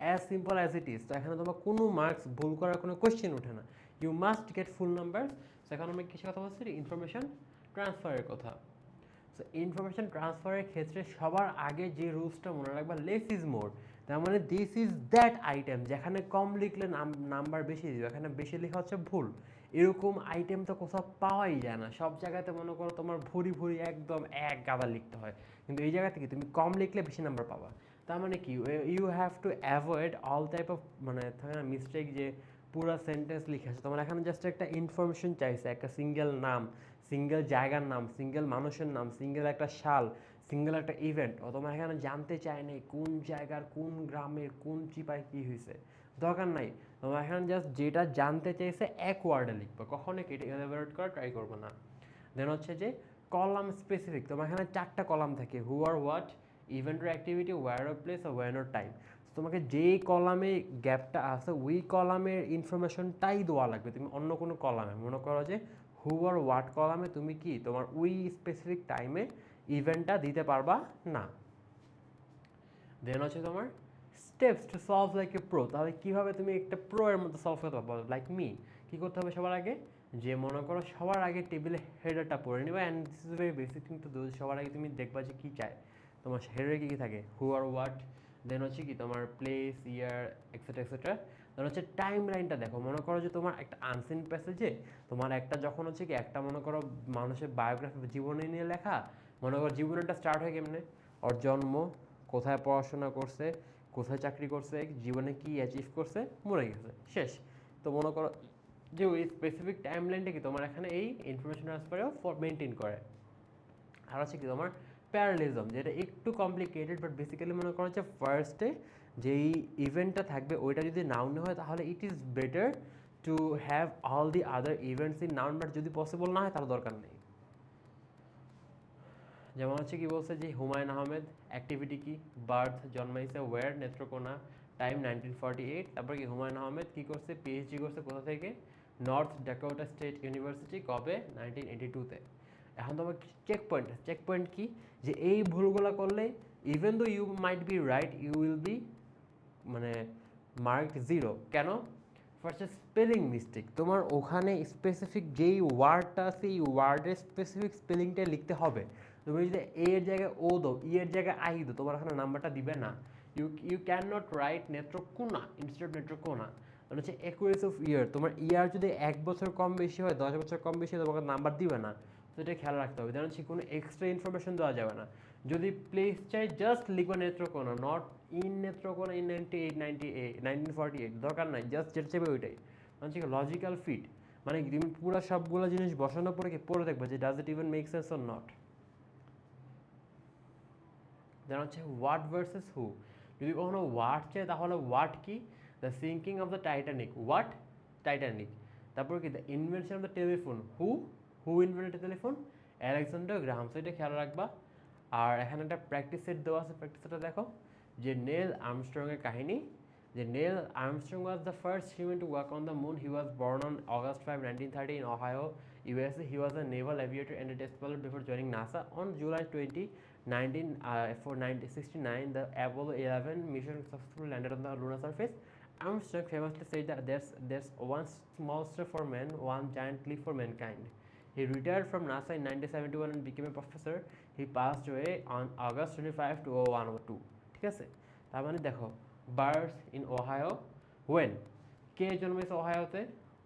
as simple as it is. তো এখানে তোমার কোনো মার্কস ভুল করার কোনো কোয়েশ্চেন ওঠে না, you must get full number. তো এখন আমি কিছু কথা বলছি ইনফরমেশন ট্রান্সফারের কথা। সো ইনফরমেশন ট্রান্সফারের ক্ষেত্রে সবার আগে যে রুলসটা মনে রাখবা, লেস ইজ মোর। তার মানে দিস ইজ দ্যাট আইটেম, যেখানে কম লিখলে নাম্বার বেশি দিবে, এখানে বেশি লেখা হচ্ছে ভুল। এরকম আইটেম তো কোথাও পাওয়াই যায় না, সব জায়গাতে মনে করো তোমার ভুরি ভুরি একদম এক গাদা লিখতে হয়, কিন্তু এই জায়গা থেকে তুমি কম লিখলে বেশি নাম্বার পাবা। তার মানে কি, you have to avoid all type of মানে থাকে না মিস্টেক, যে পুরো সেন্টেন্স লিখে আছে তোমার এখানে জাস্ট একটা ইনফরমেশন চাইছে, একটা সিঙ্গেল নাম, সিঙ্গেল জায়গার নাম, সিঙ্গেল মানুষের নাম, সিঙ্গেল একটা সাল, সিঙ্গেল একটা ইভেন্ট। ও তোমার এখানে জানতে চায় নেই কোন জায়গার কোন গ্রামের কোন চিপায় কী হয়েছে, দরকার নাই। তোমার এখানে জাস্ট যেটা জানতে চাইছে এক ওয়ার্ডে লিখবো, কখনো কি এটা এলাবোরেট করা ট্রাই করবো না। দেন হচ্ছে যে কলাম স্পেসিফিক, তোমার এখানে 4টা কলাম থাকে, হু আর what, event or activity, where or place আর ওয়েন অর টাইম। তোমাকে যেই কলামে গ্যাপটা আছে ওই কলামের ইনফরমেশনটাই দেওয়া লাগবে, তুমি অন্য কোনো কলামে মনে করো যে হু আর হোয়াট কলামে তুমি কি তোমার ওই স্পেসিফিক টাইমে ইভেন্টটা দিতে পারবা না। দেন হচ্ছে তোমার steps to solve like a pro, তাহলে কীভাবে তুমি একটা প্রো এর মধ্যে সলভ করতে পারবো লাইক মি। কী করতে হবে সবার আগে, যে মনে করো সবার আগে টেবিলে হেডারটা পড়ে নিবা, and this is very basic thing to do. সবার আগে তুমি দেখবা যে কী চায় তোমার হেডারে, কী কী থাকে, হু আর হোয়াট, দেন হচ্ছে কি তোমার প্লেস, ইয়ার, এক্সেট্রা এক্সেট্রা। দেন হচ্ছে টাইম লাইনটা দেখো, মনে করো যে তোমার একটা আনসিন প্যাসেজে তোমার একটা যখন হচ্ছে কি একটা মনে করো মানুষের বায়োগ্রাফি জীবনী নিয়ে লেখা, মনে করো জীবনটা স্টার্ট হয় কেমনে, ওর জন্ম, কোথায় পড়াশোনা করছে, কোথায় চাকরি করছে, জীবনে কি অ্যাচিভ করছে, মরে গেছে, শেষ। তো মনে করো যে ওই স্পেসিফিক টাইম লাইনটা কি তোমার এখানে এই ইনফরমেশন ট্রান্সফারেও মেনটেন করে। আর হচ্ছে কি তোমার প্যারালিজম, যেটা একটু কমপ্লিকেটেড, বাট বেসিক্যালি মনে করো যে ফার্স্টে যেই ইভেন্টটা থাকবে ওইটা যদি নাউন হয় তাহলে it is better to have all the other events in noun, but যদি পসিবল না হয় তাহলে দরকার নেই। যেমন হচ্ছে কি বলছে যে হুমায়ুন আহমেদ, অ্যাক্টিভিটি কি, বার্থ, জন্মাইছে, ওয়ার, নেত্রকোনা, টাইম 1948। তারপর কি হুমায়ুন আহমেদ কি করছে, পিএইচডি করছে কোথা থেকে, নর্থ ডাকোটা স্টেট ইউনিভার্সিটি, কবে, 1982-তে। এখন তোমার চেক পয়েন্ট কি, যে এই ভুলগুলো করলে even though you might be right you will be মানে মার্কড 0। কেন? ফার্স্টে স্পেলিং মিস্টেক, তোমার ওখানে স্পেসিফিক যেই ওয়ার্ডটা আছে এই ওয়ার্ডের স্পেসিফিক স্পেলিংটা লিখতে হবে। তুমি যদি এ এর জায়গায় ও দো, ই এর জায়গায় আই দো, তোমার ওখানে নাম্বারটা দিবে না। You can not write Netrokona instead of Netrokona. মানে হচ্ছে অ্যাকুরেসি অফ ইয়ার, তোমার ইয়ার যদি 1 বছর কম বেশি হয়, 10 বছর কম বেশি হয়, তোমাকে নাম্বার দিবে না। তো এটা খেয়াল রাখতে হবে। যেন হচ্ছে কোনো এক্সট্রা ইনফরমেশন দেওয়া যাবে না। যদি প্লেস চাই জাস্ট লিখবা Netrokona, not in Netrokona in 1948 দরকার নাই, জাস্ট যেটা চাইবে ওইটাই। মানে হচ্ছে লজিক্যাল ফিট, মানে তুমি পুরো সবগুলো জিনিস বসানোর পরে কি পড়ে দেখবে যে does it even make sense or not. Then হচ্ছে হোয়াট ভার্সেস হু, যদি কখনো হোয়াট চাই তাহলে হোয়াট কি, the sinking of the Titanic, what, Titanic. তারপর কি the invention of the telephone, who invented telephone, Alexander Graham. So এটা খেয়াল রাখবা। আর এখানে একটা প্র্যাকটিস সেট দেওয়া আছে, প্র্যাকটিস সেটটা দেখো, যে নেল আর্মস্ট্রংয়ের কাহিনী, যে nail Armstrong was the first human to walk on the moon. He was born on August 5, 1930 in Ohio, USA. He was a naval aviator and a test pilot before joining NASA. On July 20, 1969, the Apollo 11 mission successfully landed on the lunar surface. Armstrong famously said that there's one small step for man, one giant leap for mankind. He retired from NASA in 1971 and became a professor. He passed away on August 25, 2012. ঠিক আছে, তার মানে দেখো, birth in Ohio when, কে জন্মেছে ওহাইওতে?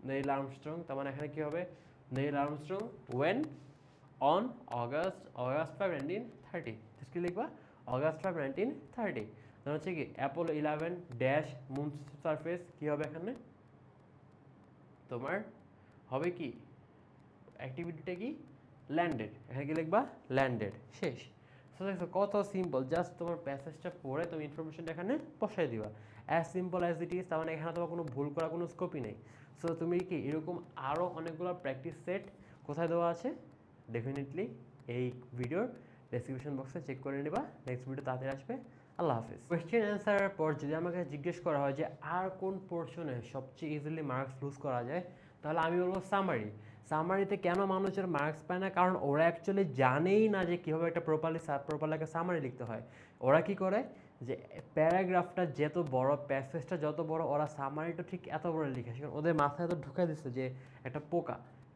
Neil Armstrong. তার মানে এখানে কি হবে? Neil Armstrong when on August 5, 1930। কি লিখবা? অগাস্ট 5, 1930। তাহলে হচ্ছে কি অ্যাপোলো 11 ড্যাশ মুন সারফেস, কি হবে এখানে তোমার? হবে কি অ্যাক্টিভিটিটা কি? ল্যান্ডেড। এখানে কি লিখবা? ল্যান্ডেড। শেষ। সো দেখো কত সিম্পল, জাস্ট তোমার প্যাসেজটা পড়ে তুমি ইনফরমেশনটা এখানে বসাই দিবা, as simple as it is. তার মানে এখানে তোমার কোনো ভুল করার কোনো স্কোপই নেই। সো তুমি কি এরকম আরও অনেকগুলো প্র্যাকটিস সেট কোথায় দেওয়া আছে? ডেফিনেটলি এই ভিডিওর ডেসক্রিপশন বক্সে চেক করে নেবা। নেক্সট ভিডিও তাড়াতাড়ি আসবে। আল্লাহ হাফিজ। কোয়েশ্চেন অ্যান্সারের পর যদি আমাকে জিজ্ঞেস করা হয় যে আর কোন পোর্শনে সবচেয়ে ইজিলি মার্কস লুজ করা যায়, তাহলে আমি বলবো সামারি। সামারিতে কেন মানুষের মার্কস পায় না? কারণ ওরা অ্যাকচুয়ালি জানেই না যে কীভাবে একটা প্রপারলি একটা সামারি লিখতে হয়। ওরা কি করে যে প্যারাগ্রাফটা যত বড়, প্যাসেজটা যত বড়, ওরা সামারিটা ঠিক এত বড় লিখে। সেখানে ওদের মাথায় তো ঢুকাই দিচ্ছে যে একটা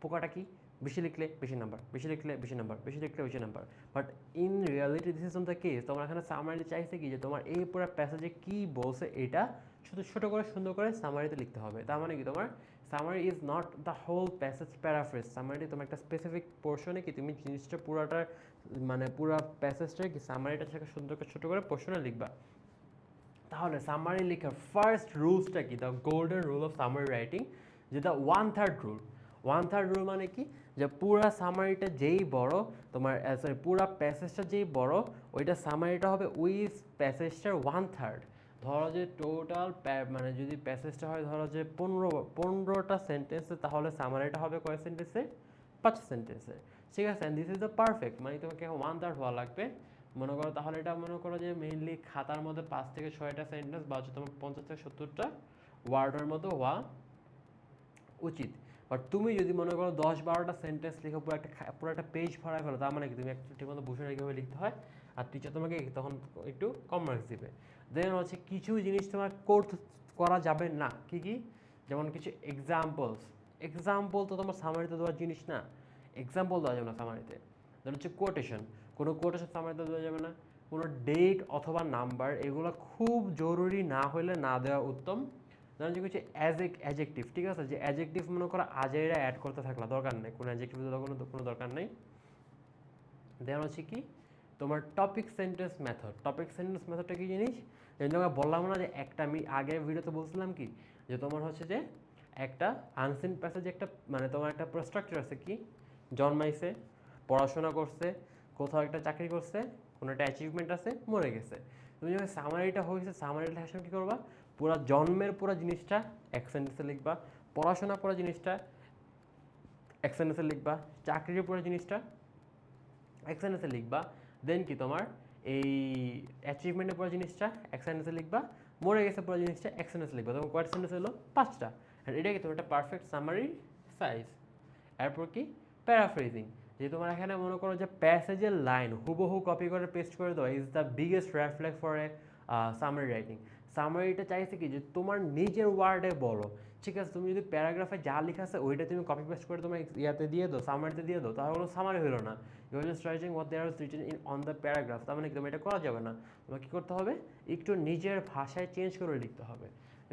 পোকাটা কি? বেশি লিখলে বেশি নাম্বার, বেশি লিখলে বেশি নাম্বার, বেশি লিখলে বেশি number. But in reality this is not the case. তোমার এখানে সামারি চাইছে কি যে তোমার এই পুরো প্যাসেজে কী বলছে এটা শুধু ছোটো করে সুন্দর করে সামারিতে লিখতে হবে। তার মানে কি তোমার summary is not the whole passage paraphrase. সামারিটি তোমার একটা স্পেসিফিক পোর্শনে কি তুমি জিনিসটা পুরোটার মানে পুরো প্যাসেজটা কি সামারিটা থেকে সুন্দর করে ছোটো করে পোর্শনে লিখবা। তাহলে সামারি লেখার ফার্স্ট রুলসটা কি? The golden rule of summary writing, যেটা 1/3 রুল। 1/3 রুল মানে কি? যে পুরা সামারিটা যেই বড় তোমার, সরি পুরা প্যাসেজটা যেই বড়, ওইটা সামারিটা হবে ওই প্যাসেজটার 1/3। ধরো যে টোটাল মানে যদি প্যাসেজটা হয় ধরো যে 15টা সেন্টেন্সে, তাহলে সামারিটা হবে কয় সেন্টেন্সে? 5 সেন্টেন্সে। ঠিক আছে, and this is the perfect. মানে তোমাকে 1/3 হওয়া লাগবে মনে করো। তাহলে এটা মনে করো যে মেইনলি খাতার মধ্যে 5 থেকে 6টা সেন্টেন্স বা হচ্ছে তোমার 50 থেকে 70টা ওয়ার্ডের মতো হওয়া উচিত। বাট তুমি যদি মনে করো 10-12টা সেন্টেন্স লিখো, পুরো একটা পেজ ভরায় ফেলো, তার মানে কি তুমি একটা ঠিকমতো বুঝে না কীভাবে লিখতে হয়, আর টিচার তোমাকে তখন একটু কম মার্কস দিবে। দেন হচ্ছে কিছু জিনিস তোমার করা যাবে না। কি? যেমন কিছু এক্সাম্পল তো তোমার সামারিতে দেওয়ার জিনিস না। এক্সাম্পল দেওয়া যাবে না সামারিতে। দেন হচ্ছে কোটেশন, কোনো কোটেশন সামারিতে দেওয়া যাবে না। কোনো ডেট অথবা নাম্বার, এগুলো খুব জরুরি না হলে না দেওয়া উত্তম। যেমন যে কিছু অ্যাজেক্টিভ, ঠিক আছে, যে অ্যাজেক্টিভ মনে করো আজেরা অ্যাড করতে থাকলা, দরকার নেই, কোনো অ্যাজেক্টিভ দেওয়ার কোনো দরকার নেই। দেন হচ্ছে কি তোমার টপিক সেন্টেন্স মেথডটা কি জিনিস? যেমন তোমাকে বললাম না যে একটা, আমি আগের ভিডিওতে বলছিলাম কি যে তোমার হচ্ছে যে একটা আনসিন প্যাসেজে একটা মানে তোমার একটা স্ট্রাকচার আছে কি, জন্মাইছে, পড়াশোনা করছে, কোথাও একটা চাকরি করছে, কোনো একটা অ্যাচিভমেন্ট আছে, মরে গেছে। তুমি যখন সামারিটা হয়েছে, সামারিটা লেখার কী করবা? পুরো জন্মের পুরো জিনিসটা এক সেন্টেন্সে লিখবা, পড়াশোনা পুরো জিনিসটা এক সেন্টেন্সে লিখবা, চাকরির পুরো জিনিসটা এক সেন্টেন্সে লিখবা। দেন কি তোমার এই অ্যাচিভমেন্টের পুরো জিনিসটা এক সেন্টেন্সে লিখবা, মরে গেছে পুরো জিনিসটা এক সেন্টেন্সে লিখবা। তখন কয়েক সেন্টেন্স হলো? 5টা। অ্যান্ড এটা কি তোমার একটা পারফেক্ট সামারি সাইজ। এরপর কি প্যারাফ্রেজিং, যে তোমার এখানে মনে করো যে প্যাসেজের লাইন হুবহু কপি করে পেস্ট করে দেওয়া is the biggest red flag for a summary writing. সামারিটা চাইছে কি যে তোমার নিজের ওয়ার্ডে বলো। ঠিক আছে, তুমি যদি প্যারাগ্রাফে যা লেখা আছে ওইটা তুমি কপি পেস্ট করে তোমার ইয়াতে দিয়ে দাও, সামারিতে দিয়ে দাও, তাহলে কোনো সামারি হলো না। You are just writing what there is written in on the paragraph. তার মানে কি তুমি এটা করা যাবে না। তোমাকে কী করতে হবে? একটু নিজের ভাষায় চেঞ্জ করে লিখতে হবে।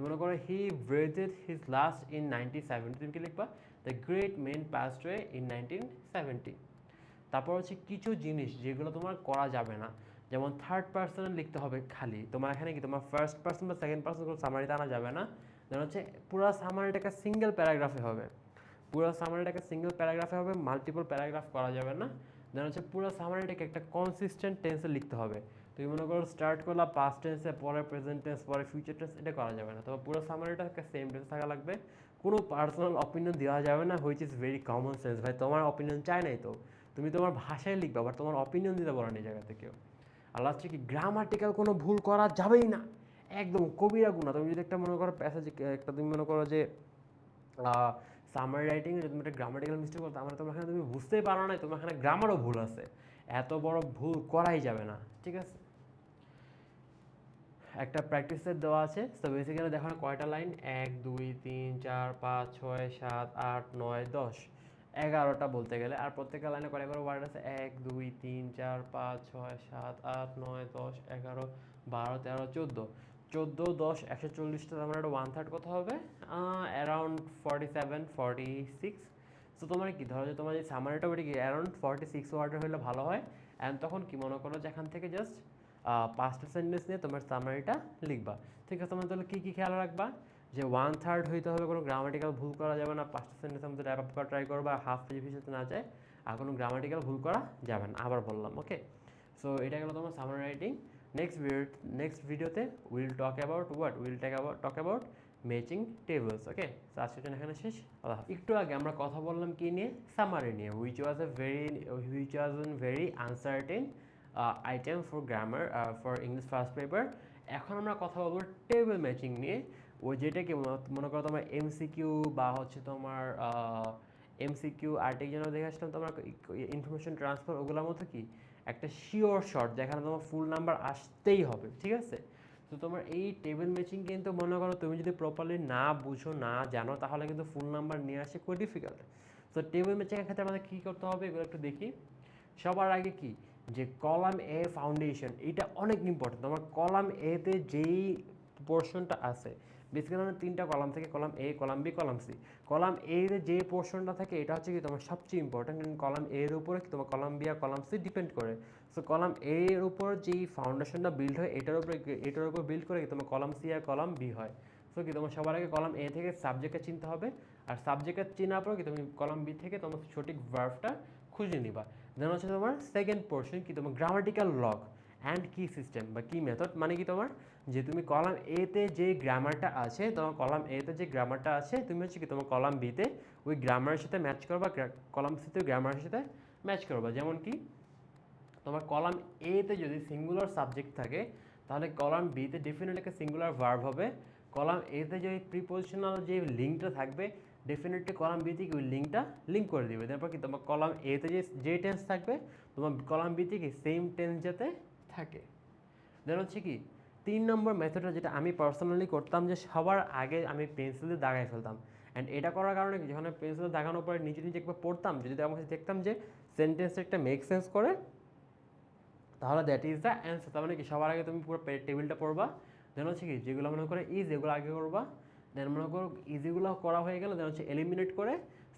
মনে করো he breathed his last in 1970, তুমি কি লিখবা? The great man passed away in 1970। তারপর হচ্ছে কিছু জিনিস যেগুলো তোমার করা যাবে না, যেমন থার্ড পার্সনে লিখতে হবে খালি। তোমার এখানে কি তোমার ফার্স্ট পার্সন বা সেকেন্ড পার্সন কোনো সামারিতে আনা যাবে না। যেমন হচ্ছে পুরো সামারিটাকে সিঙ্গেল প্যারাগ্রাফে হবে, মাল্টিপল প্যারাগ্রাফ করা যাবে না। দেন হচ্ছে পুরো সামারিটাকে একটা কনসিস্টেন্ট টেন্সে লিখতে হবে। তুমি মনে করো স্টার্ট করলা পাস্ট টেন্সে, পরে প্রেজেন্ট টেন্স, পরে ফিউচার টেন্স, এটা করা যাবে না। তবে পুরো সামারিটা একটা সেম টেন্স থাকা লাগবে। কোনো পার্সোনাল অপিনিয়ন দেওয়া যাবে না, which is very common sense. ভাই তোমার অপিনিয়ন চাই নাই তো, তুমি তোমার ভাষায় লিখবা, বাট তোমার অপিনিয়ন দিতে বলো না এই জায়গা থেকেও। আর লাস্টে কি গ্রামাটিক্যাল কোনো ভুল করা যাবেই না, একদম কবিরা গুণা। তুমি যদি একটা মনে করো প্যাসেজ একটা তুমি মনে করো যে সামারি রাইটিংয়ে যদি তুমি একটা গ্রামাটিক্যাল মিস্টেক করো, তার মানে তোমার এখানে তুমি বুঝতেই পারো না, তোমার এখানে গ্রামারও ভুল আছে। এত বড় ভুল করাই যাবে না, ঠিক আছে। একটা প্র্যাকটিস সেট দেওয়া আছে, তো বেসিক্যালি দেখো না কয়টা লাইন, 1 2 3 4 5 6 7 8 9 10 11টা বলতে গেলে। আর প্রত্যেকটা লাইনে কয়টা করে ওয়ার্ড আছে, 1 2 3 4 5 6 7 8 9 10 11 12 13 14 14 10 140টা, তোমার একটা 1/3 কত হবে, অ্যারাউন্ড 47 46। সো তোমার কি ধরো যে তোমার যে সামারিটা ওটা কি অ্যারাউন্ড 46 ওয়ার্ডের হলে ভালো হয়। অ্যান্ড তখন কি মনে করো যে এখান থেকে জাস্ট 5টা সেন্টেন্স নিয়ে তোমার সামারিটা লিখবা, ঠিক আছে। তোমার তাহলে কী কী খেয়াল রাখবা, যে 1/3 হইতে হবে, কোনো গ্রামাটিক্যাল ভুল করা যাবে না, 5টা সেন্টেন্সের মধ্যে র্যাপ আপ করা ট্রাই করবা, হাফ পেজ পিছতে না যায়, আর কোনো গ্রামাটিক্যাল ভুল করা যাবে না, আবার বললাম, ওকে। সো এটা গেলো তোমার সামারি রাইটিং। নেক্সট ভিডিওতে will talk about matching tables, okay. তো আজকের জন্য এখানে শেষ। একটু আগে আমরা কথা বললাম কি নিয়ে, সামারি নিয়ে, which was an very uncertain item for grammar for English first paper. এখন আমরা কথা বলবো টেবিল ম্যাচিং নিয়ে, ওই যেটাকে মনে করো তোমার এমসিকিউ বা হচ্ছে তোমার এমসিকিউ আর্টিক যেন দেখে আসলাম তোমার ইনফরমেশন ট্রান্সফার, ওগুলোর মতো কি একটা শিওর শর্ট যেখানে তোমার ফুল নাম্বার আসতেই হবে, ঠিক আছে। তো তোমার এই টেবিল ম্যাচিং কিন্তু মনে করো তুমি যদি প্রপারলি না বুঝো না জানো তাহলে কিন্তু ফুল নাম্বার নিয়ে আসে খুব ডিফিকাল্ট। তো টেবিল ম্যাচিংয়ের ক্ষেত্রে আমাদের কী করতে হবে এগুলো একটু দেখি। সবার আগে কি, যে কলাম এ ফাউন্ডেশন, এটা অনেক ইম্পর্টেন্ট। তোমার কলাম এতে যেই পোর্শনটা আছে, বেসিক্যালি আমার 3টা কলাম থেকে, column A, column B, column C. Column A এর যে পোর্শনটা থাকে এটা হচ্ছে কি তোমার সবচেয়ে ইম্পর্টেন্ট, কারণ কলাম এ এর উপরে কি তোমার কলাম বি আর কলাম সি ডিপেন্ড করে। সো কলাম এ এর উপর যেই ফাউন্ডেশনটা বিল্ড হয় এটার উপর বিল্ড করে কি তোমার কলাম সি আর কলাম বি হয়। সো কি তোমার সবার আগে কলাম এ থেকে সাবজেক্টটা চিনতে হবে, আর সাবজেক্টটা চেনার পর কি তুমি কলাম বি থেকে তোমার সঠিক ভার্বটা খুঁজে নিবা। দেন হচ্ছে তোমার সেকেন্ড পোর্শন কি তোমার গ্রামাটিক্যাল লগ অ্যান্ড কি সিস্টেম বা কি মেথড, মানে কি তোমার যে তুমি কলাম এতে যে গ্রামারটা আছে, তোমার কলাম এতে যে গ্রামারটা আছে তুমি হচ্ছে কি তোমার কলাম বিতে ওই গ্রামারের সাথে ম্যাচ করবা, কলাম সিতে গ্রামারের সাথে ম্যাচ করবা। যেমন কি তোমার কলাম এতে যদি সিঙ্গুলার সাবজেক্ট থাকে তাহলে কলাম বিতে ডেফিনেটলি একটা সিঙ্গুলার ভার্ব হবে। কলাম এতে যে প্রিপোজিশনাল যে লিঙ্কটা থাকবে ডেফিনেটলি কলাম বিতে কি ওই লিঙ্কটা লিঙ্ক করে দিবে। তারপর কি তোমার কলাম এতে যে টেন্স থাকবে তোমার কলাম বিতে কি সেম টেন্স যাতে থাকে। দেন হচ্ছে কি 3 নম্বর মেথডটা যেটা আমি পার্সোনালি করতাম, যে সবার আগে আমি পেন্সিলে দাগাই ফেলতাম। অ্যান্ড এটা করার কারণে কি, যখন পেন্সিলে দাগানোর পরে নিজে নিজে একবার পড়তাম, যদি আমার কাছে দেখতাম যে সেন্টেন্সটা একটা মেক সেন্স করে তাহলে দ্যাট ইজ দ্য অ্যান্সার। তার মানে কি সবার আগে তুমি পুরো টেবিলটা পড়বা, দেন হচ্ছে কি যেগুলো মনে করে ইজ এগুলো আগে করবা, দেন মনে করো ইজিগুলো করা হয়ে গেলে দেন হচ্ছে এলিমিনেট করে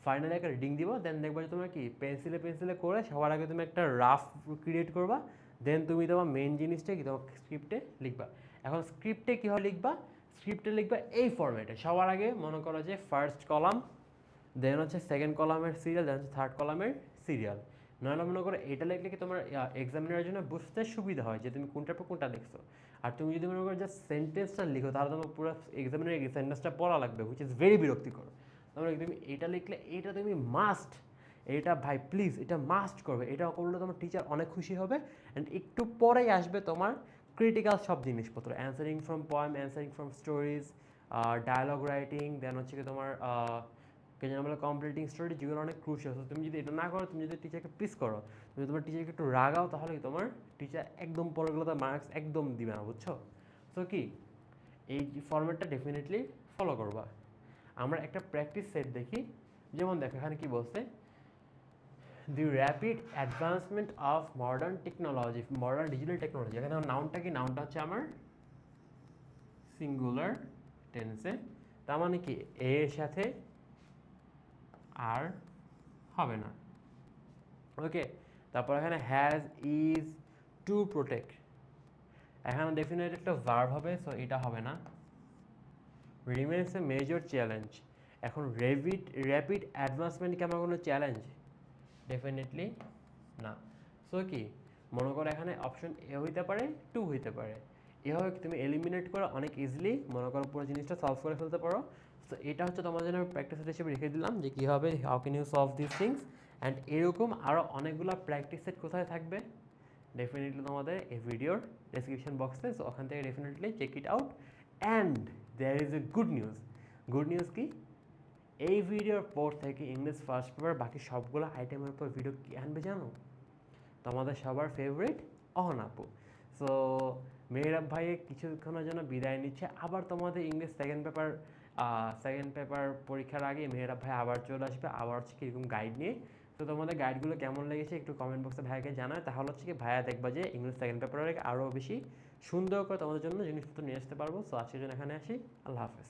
ফাইনালি একটা রিডিং দিব। দেন দেখবা যে তোমার কি পেন্সিলে করে সবার আগে তুমি একটা রাফ ক্রিয়েট করবা, দেন তুমি তোমার মেন জিনিসটা কি তোমার স্ক্রিপ্টে লিখবা। এখন স্ক্রিপ্টে কীভাবে লিখবা, স্ক্রিপ্টে লিখবা এই ফরম্যাটে, সবার আগে মনে করো যে ফার্স্ট কলাম, দেন হচ্ছে সেকেন্ড কলামের সিরিয়াল, দেন হচ্ছে থার্ড কলামের সিরিয়াল। নয়তো মনে করো এটা লিখলে কি তোমার এক্সামিনারের জন্য বুঝতে সুবিধা হয় যে তুমি কোনটার পর কোনটা লিখছো। আর তুমি যদি মনে করো জাস্ট সেন্টেন্সটা লিখো তাহলে তোমার পুরো এক্সামিনার সেন্টেন্সটা পড়া লাগবে, হুইচ ইজ ভেরি বিরক্তিকর। তাহলে তুমি এটা লিখলে এটা তুমি মাস্ট, এটা ভাই প্লিজ এটা মাস্ট করবে, এটা করলে তোমার টিচার অনেক খুশি হবে। অ্যান্ড একটু পরেই আসবে তোমার ক্রিটিক্যাল সব জিনিসপত্র, answering from poem, answering from stories, dialogue writing, then হচ্ছে কি তোমার আমরা কমপ্লিটিং স্টোরি, যেগুলো অনেক ক্রুশিয়াল। তুমি যদি এটা না করো, তুমি যদি টিচারকে প্লিজ করো, তুমি তোমার টিচারকে একটু রাগাও, তাহলে তোমার টিচার একদম পরেগুলোতে মার্কস একদম দিবে না, বুঝছো। সো কি এই ফরম্যাটটা ডেফিনেটলি ফলো করবা। আমরা একটা প্র্যাকটিস সেট দেখি, যেমন দেখো এখানে কি বলছে, the rapid advancement of modern technology, modern digital technology. এখানে নাউনটা কি, নাউনটা হচ্ছে আমার সিঙ্গুলার টেন্সে, তার মানে কি এর সাথে আর হবে না, ওকে। তারপর এখানে হ্যাজ, ইজ, টু প্রোটেক্ট, এখানে ডেফিনেটলি একটা ভার্ব হবে, সো এটা হবে না। রিমেন্স এ মেজর চ্যালেঞ্জ, এখন র্যাপিড অ্যাডভান্সমেন্ট কি আমার কোনো চ্যালেঞ্জ? ডেফিনেটলি না। সো কি মনে করো এখানে অপশন এ হইতে পারে, টু হইতে পারে, এভাবে তুমি এলিমিনেট করে অনেক ইজিলি মনে করো পুরো জিনিসটা সলভ করে ফেলতে পারো। সো এটা হচ্ছে তোমাদের জন্য আমি প্র্যাকটিস সেট হিসেবে রেখে দিলাম যে কীভাবে how can you solve this things. And এরকম আরও অনেকগুলো প্র্যাকটিস সেট কোথায় থাকবে, ডেফিনেটলি তোমাদের এই ভিডিওর ডেসক্রিপশন বক্সে, সো ওখান থেকে definitely check it out. And there is a good news. Good news কি, এই ভিডিওর পর থেকে ইংলিশ ফার্স্ট পেপার বাকি সবগুলো আইটেমের উপর ভিডিও কি আনবে জানো? তোমাদের সবার ফেভারিট অহন আপু। সো মেহরাব ভাই কিছুক্ষণের জন্য বিদায় নিচ্ছে, আবার তোমাদের ইংলিশ সেকেন্ড পেপার পরীক্ষার আগে মেহরাব ভাই আবার চলে আসবে, আবার হচ্ছে কি এরকম গাইড নিয়ে। তো তোমাদের গাইডগুলো কেমন লেগেছে একটু কমেন্ট বক্সে ভাইয়াকে জানায়, তাহলে হচ্ছে কি ভাইয়া দেখবা যে ইংলিশ সেকেন্ড পেপারের আরও বেশি সুন্দর করে তোমাদের জন্য জিনিসপত্র নিয়ে আসতে পারবো। সো আজকের জন্য এখানে আসি, আল্লাহ হাফেজ।